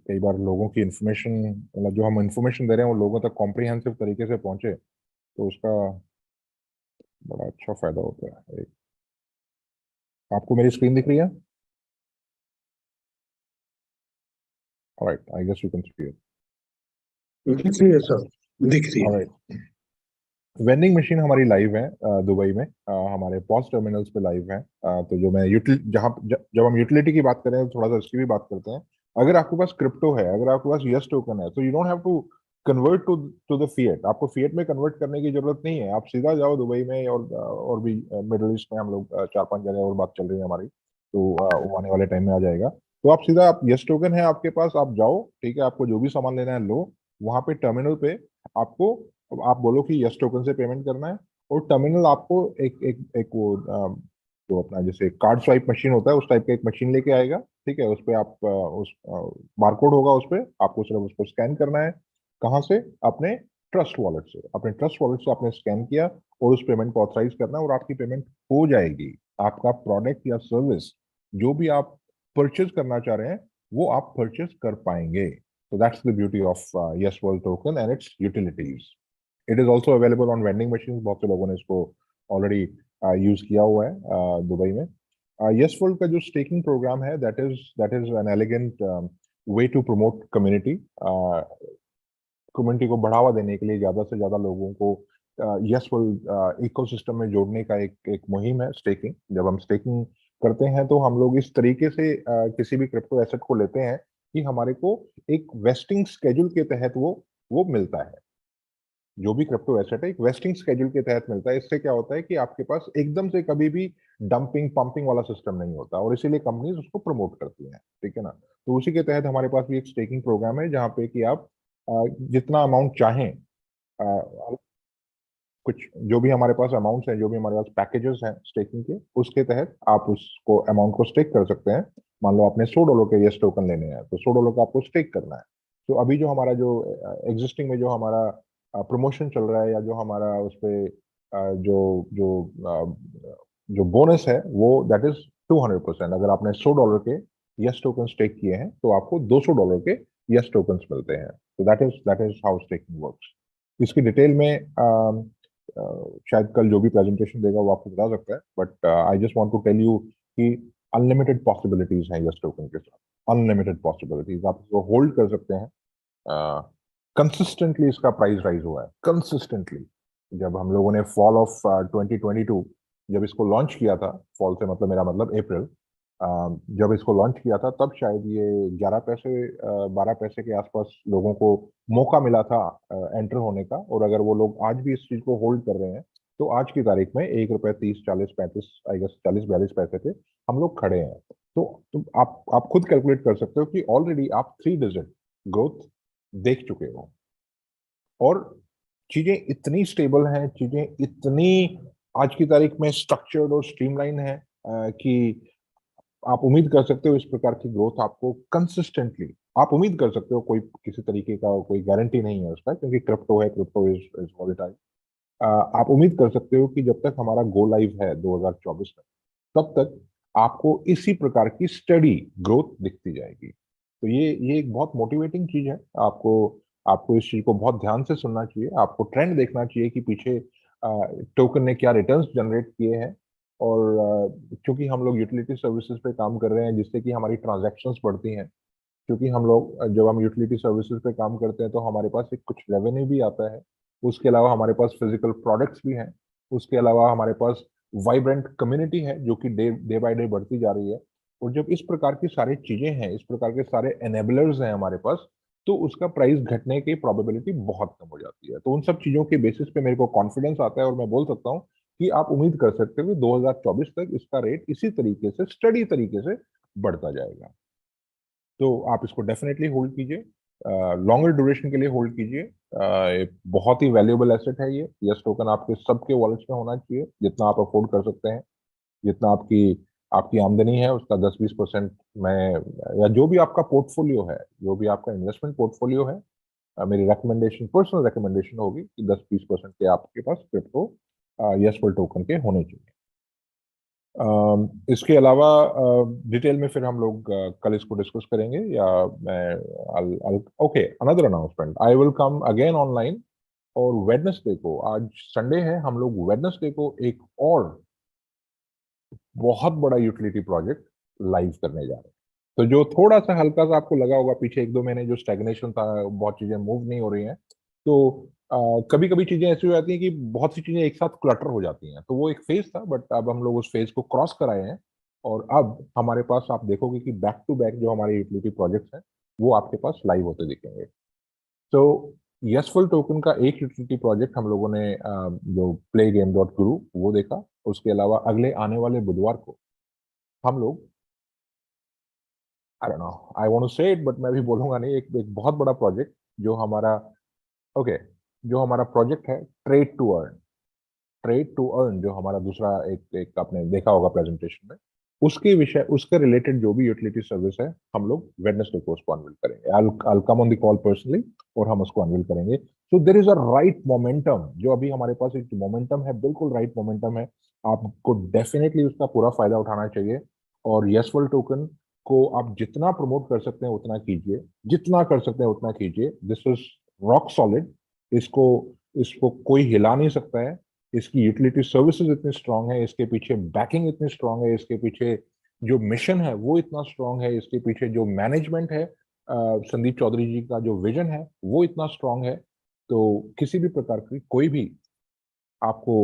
कई बार लोगों की इंफॉर्मेशन, मतलब जो हम इंफॉर्मेशन दे रहे हैं वो लोगों तक कॉम्प्रिहेंसिव तरीके से पहुंचे तो उसका बड़ा अच्छा फायदा होता है. आपको मेरी स्क्रीन दिख रही है? Alright, I guess you can see it. दिख रही है सर, दिख रही है. ऑलराइट, वेंडिंग मशीन हमारी लाइव है दुबई में, हमारे पॉस टर्मिनल्स पे लाइव है. तो जो मैं जब हम यूटिलिटी की बात करें तो थोड़ा सा इसकी भी बात करते हैं. अगर आपके पास क्रिप्टो है, अगर आपके पास यस टोकन है, तो you don't have to convert to the fiat. आपको फिएट में कन्वर्ट करने की जरूरत नहीं है. आप सीधा जाओ दुबई में, और भी मिडिल ईस्ट में हम लोग 4-5 जगह और बात चल रही है हमारी, तो वो आने वाले टाइम में आ जाएगा. तो आप सीधा, आप यस टोकन है आपके पास, आप जाओ, ठीक है, आपको जो भी सामान लेना है लो. वहां पे टर्मिनल पे आपको, आप बोलो कि यस टोकन से पेमेंट करना है, और टर्मिनल आपको एक वो जो अपना जैसे कार्ड स्वाइप मशीन होता है उस टाइप का एक मशीन लेके आएगा. ठीक है, उस पे आप उस बारकोड होगा, उस पे आपको सिर्फ उसको स्कैन करना है. कहाँ से? अपने ट्रस्ट वॉलेट से. अपने ट्रस्ट वॉलेट से आपने स्कैन किया और उस पेमेंट को ऑथराइज करना है, और आपकी पेमेंट हो जाएगी. आपका प्रोडक्ट या सर्विस जो भी आप परचेज करना चाह रहे हैं वो आप परचेज कर पाएंगे. So that's the beauty of Yes World Token and its utilities. It is also available on vending machines. बहुत से लोगों ने इसको already use किया हुआ है दुबई में. Yes World का जो staking program है, that is an elegant way to promote community. Community को बढ़ावा देने के लिए ज़्यादा से ज़्यादा लोगों को Yes World इकोसिस्टम में जोड़ने का एक मुहिम है staking. जब हम staking करते हैं तो हम लोग इस तरीके से किसी भी क्रिप्टो एसेट को लेते हैं कि हमारे को एक वेस्टिंग स्केड्यूल के तहत वो मिलता है. जो भी क्रिप्टो एसेट है एक वेस्टिंग स्केड्यूल के तहत मिलता है. इससे क्या होता है कि आपके पास एकदम से कभी भी डंपिंग पंपिंग वाला सिस्टम नहीं होता, और इसीलिए कंपनीज उसको प्रमोट करती हैं. ठीक है ना. तो उसी के तहत हमारे पास भी एक स्टेकिंग प्रोग्राम है जहाँ पे कि आप जितना अमाउंट चाहें, कुछ जो भी हमारे पास अमाउंट्स हैं, जो भी हमारे पास पैकेजेस हैं स्टेकिंग के, उसके तहत आप उसको अमाउंट को स्टेक कर सकते हैं. मान लो आपने $100 के यस टोकन लेने हैं, तो $100 का आपको स्टेक करना है. तो अभी जो हमारा जो एग्जिस्टिंग में जो हमारा प्रमोशन चल रहा है, या जो हमारा उस पर जो जो जो बोनस है, वो दैट इज 200%. अगर आपने $100 के यस टोकन स्टेक किए हैं तो आपको $200 के यस टोकन मिलते हैं. तो that is how staking works. इसकी डिटेल में शायद कल जो भी प्रेजेंटेशन देगा वो आपको बता सकता है, but I just want to tell you कि अनलिमिटेड पॉसिबिलिटीज हैं यस टोकन के साथ. Unlimited possibilities. आप इसको होल्ड कर सकते हैं. कंसिस्टेंटली इसका प्राइस राइज हुआ है, कंसिस्टेंटली. जब हम लोगों ने फॉल ऑफ 2022 जब इसको लॉन्च किया था, फॉल से मतलब मेरा मतलब अप्रैल, जब इसको लॉन्च किया था तब शायद ये 11 पैसे 12 पैसे के आसपास लोगों को मौका मिला था एंटर होने का. और अगर वो लोग आज भी इस चीज को होल्ड कर रहे हैं तो आज की तारीख में ₹1.30, 40, 45, आई गेस 40-42 पैसे पे हम लोग खड़े हैं. तो आप खुद कैलकुलेट कर सकते हो कि ऑलरेडी आप 3 डिजिट ग्रोथ देख चुके हो, और चीजें इतनी स्टेबल हैं, चीजें इतनी आज की तारीख में स्ट्रक्चर्ड और स्ट्रीमलाइन है कि आप उम्मीद कर सकते हो इस प्रकार की ग्रोथ आपको कंसिस्टेंटली, आप उम्मीद कर सकते हो, कोई किसी तरीके का कोई गारंटी नहीं है उसका, क्योंकि क्रिप्टो है, क्रिप्टो इज वॉलेटाइल। आप उम्मीद कर सकते हो कि जब तक हमारा गो लाइव है 2024 में, तब तक आपको इसी प्रकार की स्टडी ग्रोथ दिखती जाएगी। तो ये एक बहुत मोटिवेटिंग चीज है। आपको आपको इस चीज को बहुत ध्यान से सुनना चाहिए, आपको ट्रेंड देखना चाहिए कि पीछे टोकन ने क्या रिटर्न्स जनरेट किए हैं। और क्योंकि हम लोग यूटिलिटी सर्विसेज पे काम कर रहे हैं, जिससे कि हमारी ट्रांजैक्शंस बढ़ती हैं, क्योंकि हम लोग जब हम यूटिलिटी सर्विसेज पे काम करते हैं तो हमारे पास एक कुछ रेवेन्यू भी आता है। उसके अलावा हमारे पास फिजिकल प्रोडक्ट्स भी हैं। उसके अलावा हमारे पास वाइब्रेंट कम्युनिटी है जो कि डे बाय डे बढ़ती जा रही है। और जब इस प्रकार की सारी चीजें हैं, इस प्रकार के सारे एनेबलर्स हैं हमारे पास, तो उसका प्राइस घटने की प्रोबेबिलिटी बहुत कम हो जाती है। तो उन सब चीजों के बेसिस पे मेरे को कॉन्फिडेंस आता है और मैं बोल सकता हूँ कि आप उम्मीद कर सकते हो कि 2024 तक इसका रेट इसी तरीके से स्टडी तरीके से बढ़ता जाएगा। तो आप इसको डेफिनेटली होल्ड कीजिए, लॉन्गर ड्यूरेशन के लिए होल्ड कीजिए। एक बहुत ही वैल्यूएबल एसेट है ये। यस टोकन आपके सबके वॉलेट्स में होना चाहिए, जितना आप अफोर्ड कर सकते हैं, जितना आपकी आपकी आमदनी है उसका 10-20% में, या जो भी आपका पोर्टफोलियो है, जो भी आपका इन्वेस्टमेंट पोर्टफोलियो है, मेरी रिकमेंडेशन, पर्सनल रिकमेंडेशन होगी कि 10-20% के आपके पास क्रिप्टो यसफुल टोकन के होने चाहिए। इसके अलावा डिटेल में फिर हम लोग कल इसको डिस्कस करेंगे, या मैं okay, another announcement, I will come again online. और वेडनेसडे को, आज संडे है, हम लोग वेडनेसडे को एक और बहुत बड़ा यूटिलिटी प्रोजेक्ट लाइव करने जा रहे हैं। तो जो थोड़ा सा हल्का सा आपको लगा होगा पीछे 1-2 महीने जो स्टैग्नेशन था, बहुत चीजें मूव नहीं हो रही हैं, तो कभी कभी चीजें ऐसी हो जाती हैं कि बहुत सी चीजें एक साथ क्लटर हो जाती हैं। तो वो एक फेज था, बट अब हम लोग उस फेज को क्रॉस कराए हैं। और अब हमारे पास आप देखोगे कि बैक टू बैक जो हमारे यूटिलिटी प्रोजेक्ट्स हैं वो आपके पास लाइव होते दिखेंगे। तो यसफुल टोकन का एक यूटिलिटी प्रोजेक्ट हम लोगों ने जो प्ले गेम डॉट गुरु वो देखा। उसके अलावा अगले आने वाले बुधवार को हम लोग, I don't know, I want to say it, but मैं भी बोलूंगा नहीं, एक बहुत बड़ा प्रोजेक्ट जो हमारा, ओके, जो हमारा प्रोजेक्ट है trade to earn. Trade to earn जो हमारा दूसरा एक आपने देखा होगा प्रेजेंटेशन में, उसके विषय, उसके रिलेटेड जो भी यूटिलिटी सर्विस है, हम लोग वेडनेसडे को उसको अनवील करेंगे। I'll come on the call personally और हम उसको अनवील करेंगे। So there is a right momentum, जो अभी हमारे पास एक मोमेंटम है, बिल्कुल राइट मोमेंटम है। आपको डेफिनेटली उसका पूरा फायदा उठाना चाहिए। और यसफुल टोकन को आप जितना प्रमोट कर सकते हैं उतना कीजिए, जितना कर सकते हैं उतना कीजिए। This is rock solid. इसको इसको कोई हिला नहीं सकता है। इसकी यूटिलिटी सर्विसेज इतनी स्ट्रांग है, इसके पीछे बैकिंग इतनी स्ट्रांग है, इसके पीछे जो मिशन है वो इतना स्ट्रांग है, इसके पीछे जो मैनेजमेंट है, संदीप चौधरी जी का जो विजन है वो इतना स्ट्रांग है। तो किसी भी प्रकार की कोई भी आपको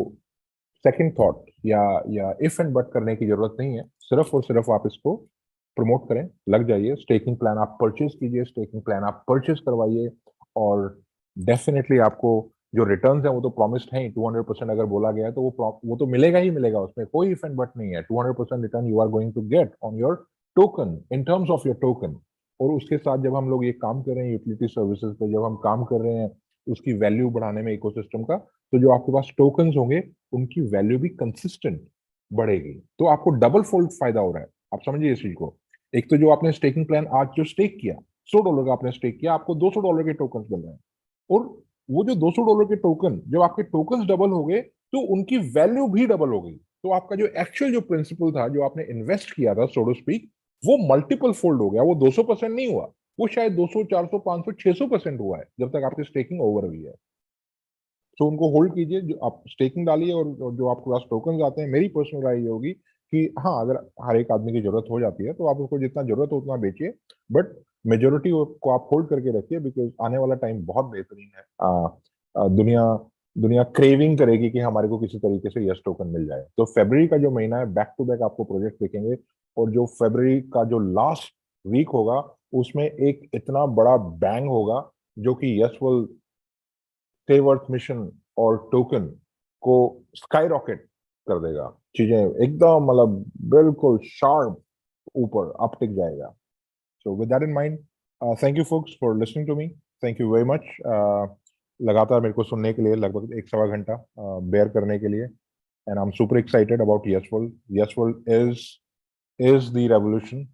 सेकंड थॉट या इफ एंड बट करने की जरूरत नहीं है। सिर्फ और सिर्फ आप इसको प्रमोट करें, लग जाइए। स्टेकिंग प्लान आप परचेज कीजिए, स्टेकिंग प्लान आप परचेज करवाइए। और डेफिनेटली आपको जो रिटर्न्स है वो तो प्रॉमिस्ड है ही। 200% अगर बोला गया है तो वो तो मिलेगा ही मिलेगा, उसमें कोई इफ एंड बट नहीं है। 200% return you are going to get on your token, in terms of your token. और उसके साथ जब हम लोग ये काम कर रहे हैं यूटिलिटी सर्विसेज पे, जब हम काम कर रहे हैं उसकी वैल्यू बढ़ाने में इकोसिस्टम का, तो जो आपके पास टोकन्स होंगे उनकी वैल्यू भी कंसिस्टेंट बढ़ेगी। तो आपको डबल फोल्ड फायदा हो रहा है। आप समझिए इस चीज को। एक तो जो आपने स्टेकिंग प्लान आज जो स्टेक किया, $100 का आपने स्टेक किया, आपको $200 के टोकन मिल रहे हैं। और वो जो $200 के टोकन, जब आपके टोकन डबल हो गए तो उनकी वैल्यू भी डबल हो गई। तो आपका जो एक्चुअल जो प्रिंसिपल था, जो आपने इन्वेस्ट किया था सो टू स्पीक, वो मल्टीपल फोल्ड हो गया। वो 200% नहीं हुआ, वो शायद 200, 400, 500, 600% हुआ है जब तक आपकी स्टेकिंग ओवर हुई है। तो उनको होल्ड कीजिए, जो आप स्टेकिंग डालिए। और जो आपके पास टोकन आते हैं, मेरी पर्सनल राय ये होगी कि हाँ, अगर हर एक आदमी की जरूरत हो जाती है तो आप उसको जितना जरूरत हो उतना बेचिए, बट मेजोरिटी को आप होल्ड करके रखिए, बिकॉज आने वाला टाइम बहुत बेहतरीन है। दुनिया दुनिया क्रेविंग करेगी कि हमारे को किसी तरीके से यस टोकन मिल जाए। तो फरवरी का जो महीना है, बैक टू बैक आपको प्रोजेक्ट देखेंगे। और जो फरवरी का जो लास्ट वीक होगा उसमें एक इतना बड़ा बैंग होगा जो कि yes will save earth mission और टोकन को स्काई रॉकेट कर देगा। चीजें एकदम मतलब बिल्कुल शार्प ऊपर अपटिक जाएगा। So with that in mind, thank you folks for listening to me. Thank you very much लगातार मेरे को सुनने के लिए, लगभग 1-1.25 घंटा बेयर करने के लिए। And I am super excited about यशफुल। यशफुल is is the revolution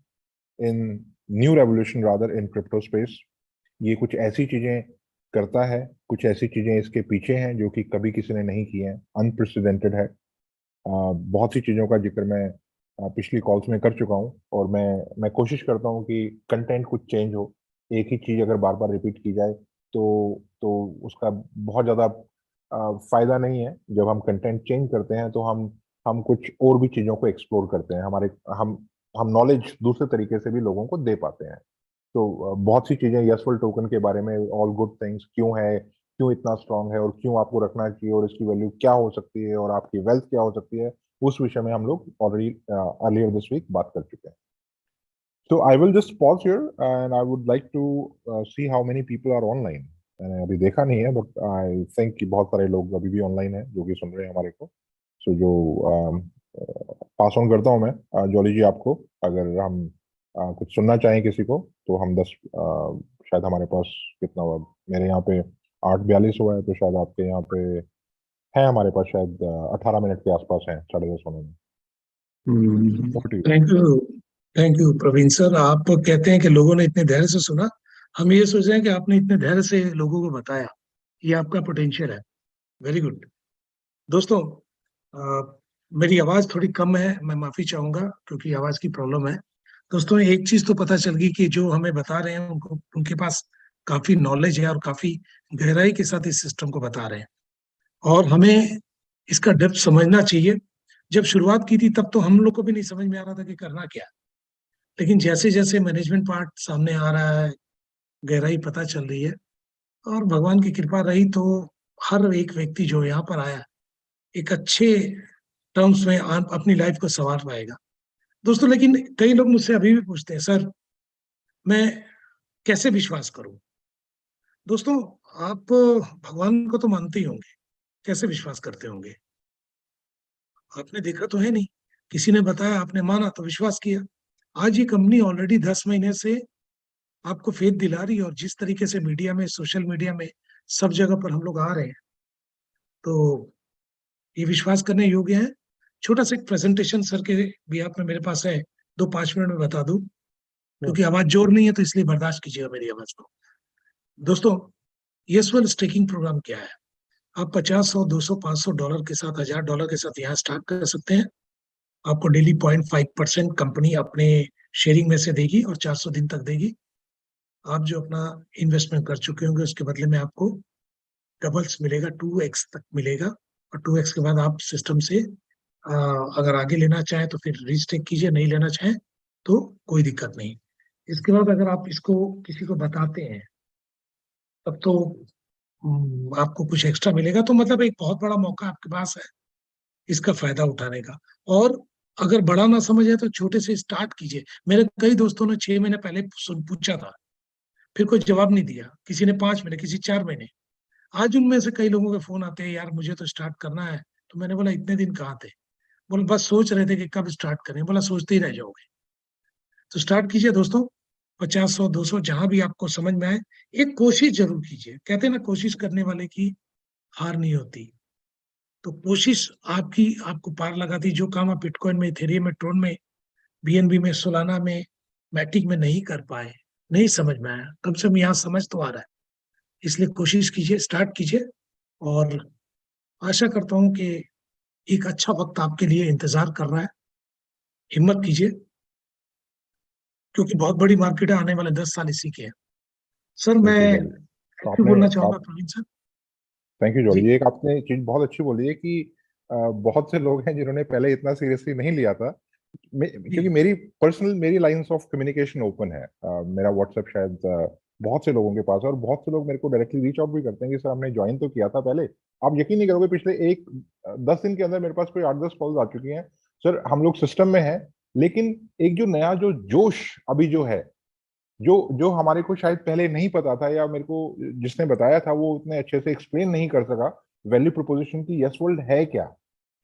in new revolution rather in crypto space. ये कुछ ऐसी चीजें करता है, कुछ ऐसी चीजें इसके पीछे हैं जो कि कभी किसी ने नहीं की हैं, अनप्रेसिडेंटेड है। बहुत सी चीजों का जिक्र मैं पिछली कॉल्स में कर चुका हूं और मैं कोशिश करता हूं कि कंटेंट कुछ चेंज हो। एक ही चीज अगर बार बार रिपीट की जाए तो उसका बहुत ज्यादा फायदा नहीं है। जब हम कंटेंट चेंज करते हैं तो हम कुछ और भी चीजों को एक्सप्लोर करते हैं, हम नॉलेज दूसरे तरीके से भी लोगों को दे पाते हैं। तो बहुत सी चीजें यशवल टोकन के बारे में, ऑल गुड थिंग्स क्यों है, क्यों इतना स्ट्रांग है और क्यों आपको रखना चाहिए और इसकी वैल्यू क्या हो सकती है और आपकी वेल्थ क्या हो सकती है, उस विषय में हम लोग ऑलरेडी अर्लियर दिस वीक बात कर चुके हैं। So I will just pause here and I would like to see how many people are online. मैंने अभी देखा नहीं है बट आई थिंक कि बहुत सारे लोग अभी भी ऑनलाइन हैं जो कि सुन रहे हैं हमारे को। सो जो पास ऑन करता हूँ मैं जॉली जी आपको, अगर हम कुछ सुनना चाहें किसी को तो हम 10 शायद हमारे पास कितना हुआ, मेरे यहाँ पे 8:42 हुआ है तो शायद आपके यहाँ पे है हमारे पास शायद 18 मिनट के आसपास है 10:30 होने में। Over to you. Thank you Praveen sir. आप कहते हैं कि लोगों ने इतने धैर्य से सुना, हम ये सोच रहे हैं कि आपने इतने धैर्य से लोगों को बताया, ये आपका पोटेंशियल है। Very good. दोस्तों मेरी आवाज थोड़ी कम है, मैं माफी चाहूंगा क्योंकि आवाज की प्रॉब्लम है। दोस्तों एक चीज तो पता चल गई कि जो हमें बता रहे हैं उनके पास काफी नॉलेज है और काफी गहराई के साथ इस सिस्टम को बता रहे हैं और हमें इसका डेप्थ समझना चाहिए। जब शुरुआत की थी तब तो हम लोग को भी नहीं समझ में आ रहा था कि करना क्या, लेकिन जैसे जैसे मैनेजमेंट पार्ट सामने आ रहा है, गहराई पता चल रही है और भगवान की कृपा रही तो हर एक व्यक्ति जो यहाँ पर आया एक अच्छे टर्म्स में अपनी लाइफ को संवार पाएगा। दोस्तों लेकिन कई लोग मुझसे अभी भी पूछते हैं, सर मैं कैसे विश्वास करूं? दोस्तों आप भगवान को तो मानते ही होंगे, कैसे विश्वास करते होंगे? आपने देखा तो है नहीं, किसी ने बताया, आपने माना तो विश्वास किया। आज ये कंपनी ऑलरेडी 10 महीने से आपको फेथ दिला रही है और जिस तरीके से मीडिया में, सोशल मीडिया में, सब जगह पर हम लोग आ रहे हैं तो ये विश्वास करने योग्य है। छोटा सा एक प्रेजेंटेशन सर के भी आप में मेरे पास है, 2-5 मिनट में बता दूं क्योंकि आवाज जोर नहीं है तो इसलिए बर्दाश्त कीजिएगा मेरी आवाज को। दोस्तों यशवल स्टेकिंग प्रोग्राम क्या है? आप 50, 100, 200, $500 के साथ, $1000 के साथ यहाँ स्टार्ट कर सकते हैं। आपको डेली 0.5% कंपनी अपने शेयरिंग में से देगी और 400 दिन तक देगी। आप जो अपना इन्वेस्टमेंट कर चुके होंगे उसके बदले में आपको डबल्स मिलेगा, 2x तक मिलेगा और 2x के बाद आप सिस्टम से अगर आगे लेना चाहें तो फिर रीस्टेक कीजिए, नहीं लेना चाहें तो कोई दिक्कत नहीं। इसके बाद अगर आप इसको किसी को बताते हैं तब तो आपको कुछ एक्स्ट्रा मिलेगा। तो मतलब एक बहुत बड़ा मौका आपके पास है इसका फायदा उठाने का। और अगर बड़ा ना समझे तो छोटे से स्टार्ट कीजिए। मेरे कई दोस्तों ने 6 महीने पहले पूछा था, फिर कोई जवाब नहीं दिया, किसी ने 5 महीने, किसी 4 महीने। आज उनमें से कई लोगों के फोन आते हैं, यार मुझे तो स्टार्ट करना है। तो मैंने बोला इतने दिन कहाँ थे? बोले बस सोच रहे थे कि कब स्टार्ट करें। बोला सोचते ही रह जाओगे। तो स्टार्ट कीजिए दोस्तों, 50, 100, 200 जहां भी आपको समझ में आए, एक कोशिश जरूर कीजिए। कहते हैं ना, कोशिश करने वाले की हार नहीं होती। तो कोशिश आपको पार लगाती। जो काम आप बिटकॉइन में, इथेरियम में, ट्रोन में, बीएनबी में, सोलाना में, मैटिक में नहीं कर पाए, नहीं समझ में आया, कम से कम यहाँ समझ तो आ रहा है। इसलिए कोशिश कीजिए, स्टार्ट कीजिए और आशा करता हूं कि एक अच्छा वक्त आपके लिए इंतजार कर रहा है। हिम्मत कीजिए क्योंकि बहुत बड़ी मार्केट है, आने वाले 10 साल इसी के हैं। सर मैं थैंक यू बोलना चाहूंगा Praveen sir. Thank you Jolly. एक आपने चीज बहुत अच्छी बोली है कि बहुत से लोग हैं जिन्होंने पहले इतना सीरियसली नहीं लिया था, क्योंकि मेरी लाइंस ऑफ कम्युनिकेशन ओपन है। मेरा व्हाट्सएप शायद बहुत से लोगों के पास है और बहुत से लोग मेरे को डायरेक्टली रीच आउट भी करते हैं कि सर हमने ज्वाइन तो किया था पहले, आप यकीन नहीं करोगे पिछले 10 दिन के अंदर मेरे पास कोई 8-10 कॉल्स आ चुकी हैं, सर हम लोग सिस्टम में हैं लेकिन एक जो नया जो जोश अभी जो है, जो हमारे को शायद पहले नहीं पता था या मेरे को जिसने बताया था वो उतने अच्छे से एक्सप्लेन नहीं कर सका वैल्यू प्रोपोजिशन की यशवर्ल्ड है क्या,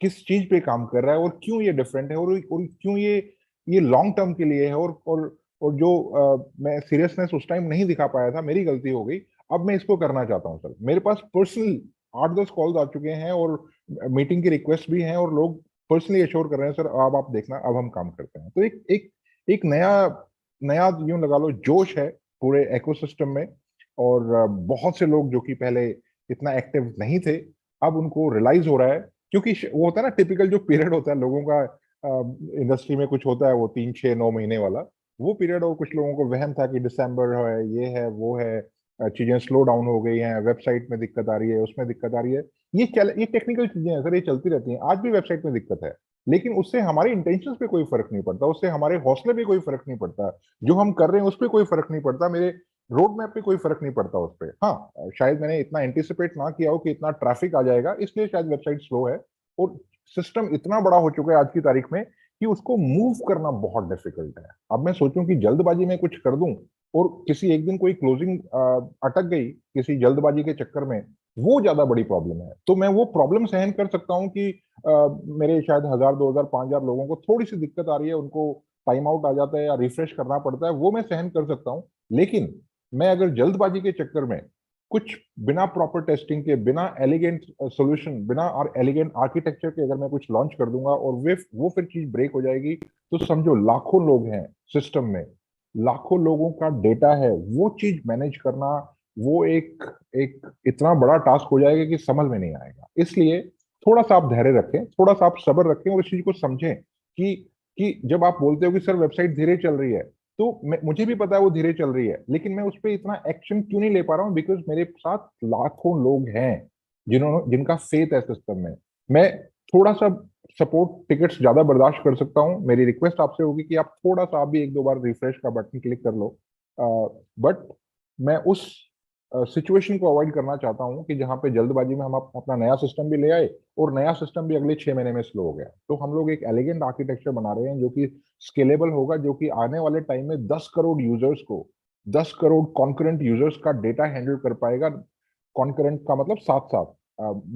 किस चीज पे काम कर रहा है और क्यों ये डिफरेंट है और क्यों ये लॉन्ग टर्म के लिए है और जो मैं सीरियसनेस उस टाइम नहीं दिखा पाया था, मेरी गलती हो गई। अब मैं इसको करना चाहता हूँ सर। मेरे पास पर्सनल 8-10 कॉल्स आ चुके हैं और मीटिंग की रिक्वेस्ट भी हैं और लोग पर्सनली एश्योर कर रहे हैं सर अब आप देखना अब हम काम करते हैं। तो एक नया यूं लगा लो जोश है पूरे इकोसिस्टम में, और बहुत से लोग जो कि पहले इतना एक्टिव नहीं थे अब उनको रियलाइज हो रहा है, क्योंकि वो होता है ना टिपिकल जो पीरियड होता है लोगों का इंडस्ट्री में कुछ होता है वो 3, 6, 9 महीने वाला वो पीरियड, और कुछ लोगों को वहम था कि दिसंबर है, ये है वो है, चीजें स्लो डाउन हो गई हैं, वेबसाइट में दिक्कत आ रही है, उसमें दिक्कत आ रही है। ये टेक्निकल चीजें हैं सर, ये चलती रहती हैं। आज भी वेबसाइट में दिक्कत है, लेकिन उससे हमारे इंटेंशंस पे कोई फर्क नहीं पड़ता, उससे हमारे हौसले पे कोई फर्क नहीं पड़ता, जो हम कर रहे हैं उस पर कोई फर्क नहीं पड़ता, मेरे रोड मैप पे कोई फर्क नहीं पड़ता उस पर। हाँ, शायद मैंने इतना एंटिसिपेट ना किया हो कि इतना ट्रैफिक आ जाएगा, इसलिए शायद वेबसाइट स्लो है, और सिस्टम इतना बड़ा हो चुका है आज की तारीख में कि उसको मूव करना बहुत डिफिकल्ट है। अब मैं सोचूं कि जल्दबाजी में कुछ कर दूं और किसी एक दिन कोई क्लोजिंग अटक गई किसी जल्दबाजी के चक्कर में, वो ज्यादा बड़ी प्रॉब्लम है। तो मैं वो प्रॉब्लम सहन कर सकता हूं कि मेरे शायद 1000, 2000, 5000 लोगों को थोड़ी सी दिक्कत आ रही है, उनको टाइम आउट आ जाता है या रिफ्रेश करना पड़ता है, वो मैं सहन कर सकता हूं। लेकिन मैं अगर जल्दबाजी के चक्कर में कुछ बिना प्रॉपर टेस्टिंग के, बिना एलिगेंट सॉल्यूशन, बिना एलिगेंट आर्किटेक्चर के अगर मैं कुछ लॉन्च कर दूंगा और वो फिर चीज ब्रेक हो जाएगी, तो समझो लाखों लोग हैं सिस्टम में, लाखों लोगों का डेटा है, वो चीज मैनेज करना वो एक इतना बड़ा टास्क हो जाएगा कि समझ में नहीं आएगा। इसलिए थोड़ा सा आप धैर्य रखें, थोड़ा सा आप सब्र रखें, और इस चीज को समझें कि जब आप बोलते हो कि सर वेबसाइट धीरे चल रही है, तो मुझे भी पता है वो धीरे चल रही है, लेकिन मैं उस पर इतना एक्शन क्यों नहीं ले पा रहा हूँ? बिकॉज मेरे साथ लाखों लोग हैं जिनका फेथ है सिस्टम में। मैं थोड़ा सा सपोर्ट टिकट्स ज्यादा बर्दाश्त कर सकता हूँ। मेरी रिक्वेस्ट आपसे होगी कि आप थोड़ा सा, आप भी 1-2 बार रिफ्रेश का बटन क्लिक कर लो, बट मैं उस सिचुएशन को अवॉइड करना चाहता हूं कि जहां पे जल्दबाजी में हम अपना नया सिस्टम भी ले आए और नया सिस्टम भी अगले 6 महीने में स्लो हो गया। तो हम लोग एक एलिगेंट आर्किटेक्चर बना रहे हैं जो कि स्केलेबल होगा, जो कि आने वाले टाइम में 10 करोड़ यूजर्स को, 10 करोड़ कॉन्करेंट यूजर्स का डेटा हैंडल कर पाएगा। कॉन्करेंट का मतलब साथ साथ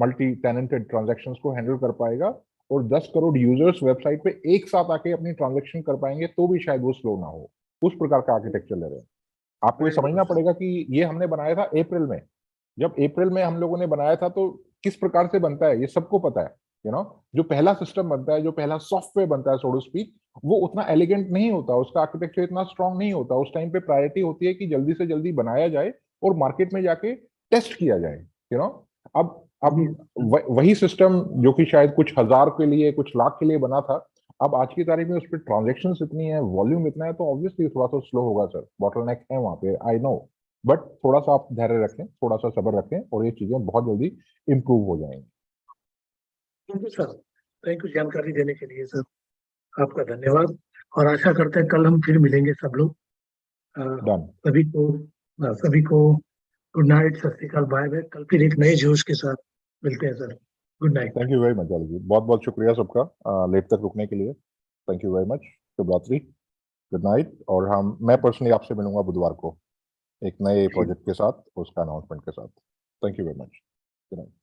मल्टी टेनेंटेड ट्रांजेक्शंस को हैंडल कर पाएगा, और 10 करोड़ यूजर्स वेबसाइट पे एक साथ आके अपनी ट्रांजेक्शन कर पाएंगे, तो भी शायद वो स्लो ना हो। उस प्रकार का आर्किटेक्चर ले रहे हैं। आपको ये समझना पड़ेगा कि ये हमने बनाया था अप्रैल में। जब अप्रैल में हम लोगों ने बनाया था तो किस प्रकार से बनता है ये सबको पता है। जो पहला सिस्टम बनता है, जो पहला सॉफ्टवेयर बनता है, सो टू स्पीक, वो उतना एलिगेंट नहीं होता, उसका आर्किटेक्चर इतना स्ट्रांग नहीं होता। उस टाइम पे प्रायोरिटी होती है कि जल्दी से जल्दी बनाया जाए और मार्केट में जाके टेस्ट किया जाए। अब वही सिस्टम जो कि शायद कुछ हजार के लिए, कुछ लाख के लिए बना था, अब आज की तारीख में उस पर ट्रांजेक्शन्स इतनी है, वॉल्यूम इतना है, तो ऑब्वियसली थोड़ा सा स्लो होगा सर, बॉटलनेक है वहां पे, आई नो। बट थोड़ा सा आप धैर्य रखें, थोड़ा सा सब्र रखें, और ये चीजें बहुत जल्दी इंप्रूव हो जाएंगी। Thank you sir, thank you जानकारी देने के लिए सर, आपका धन्यवाद। और आशा करते हैं कल हम फिर मिलेंगे सब लोग। डन। सभी को गुड नाइट, सत श्री अकाल, बाय बाय। कल फिर एक नए जोश के साथ मिलते हैं sir. Good night. Thank you very much जाली जी, बहुत बहुत शुक्रिया सबका लेट तक रुकने के लिए। थैंक यू वेरी मच, शुभ रात्रि, गुड नाइट। और मैं पर्सनली आपसे मिलूंगा बुधवार को एक नए प्रोजेक्ट के साथ, उसका अनाउंसमेंट के साथ। Thank you very much, good night.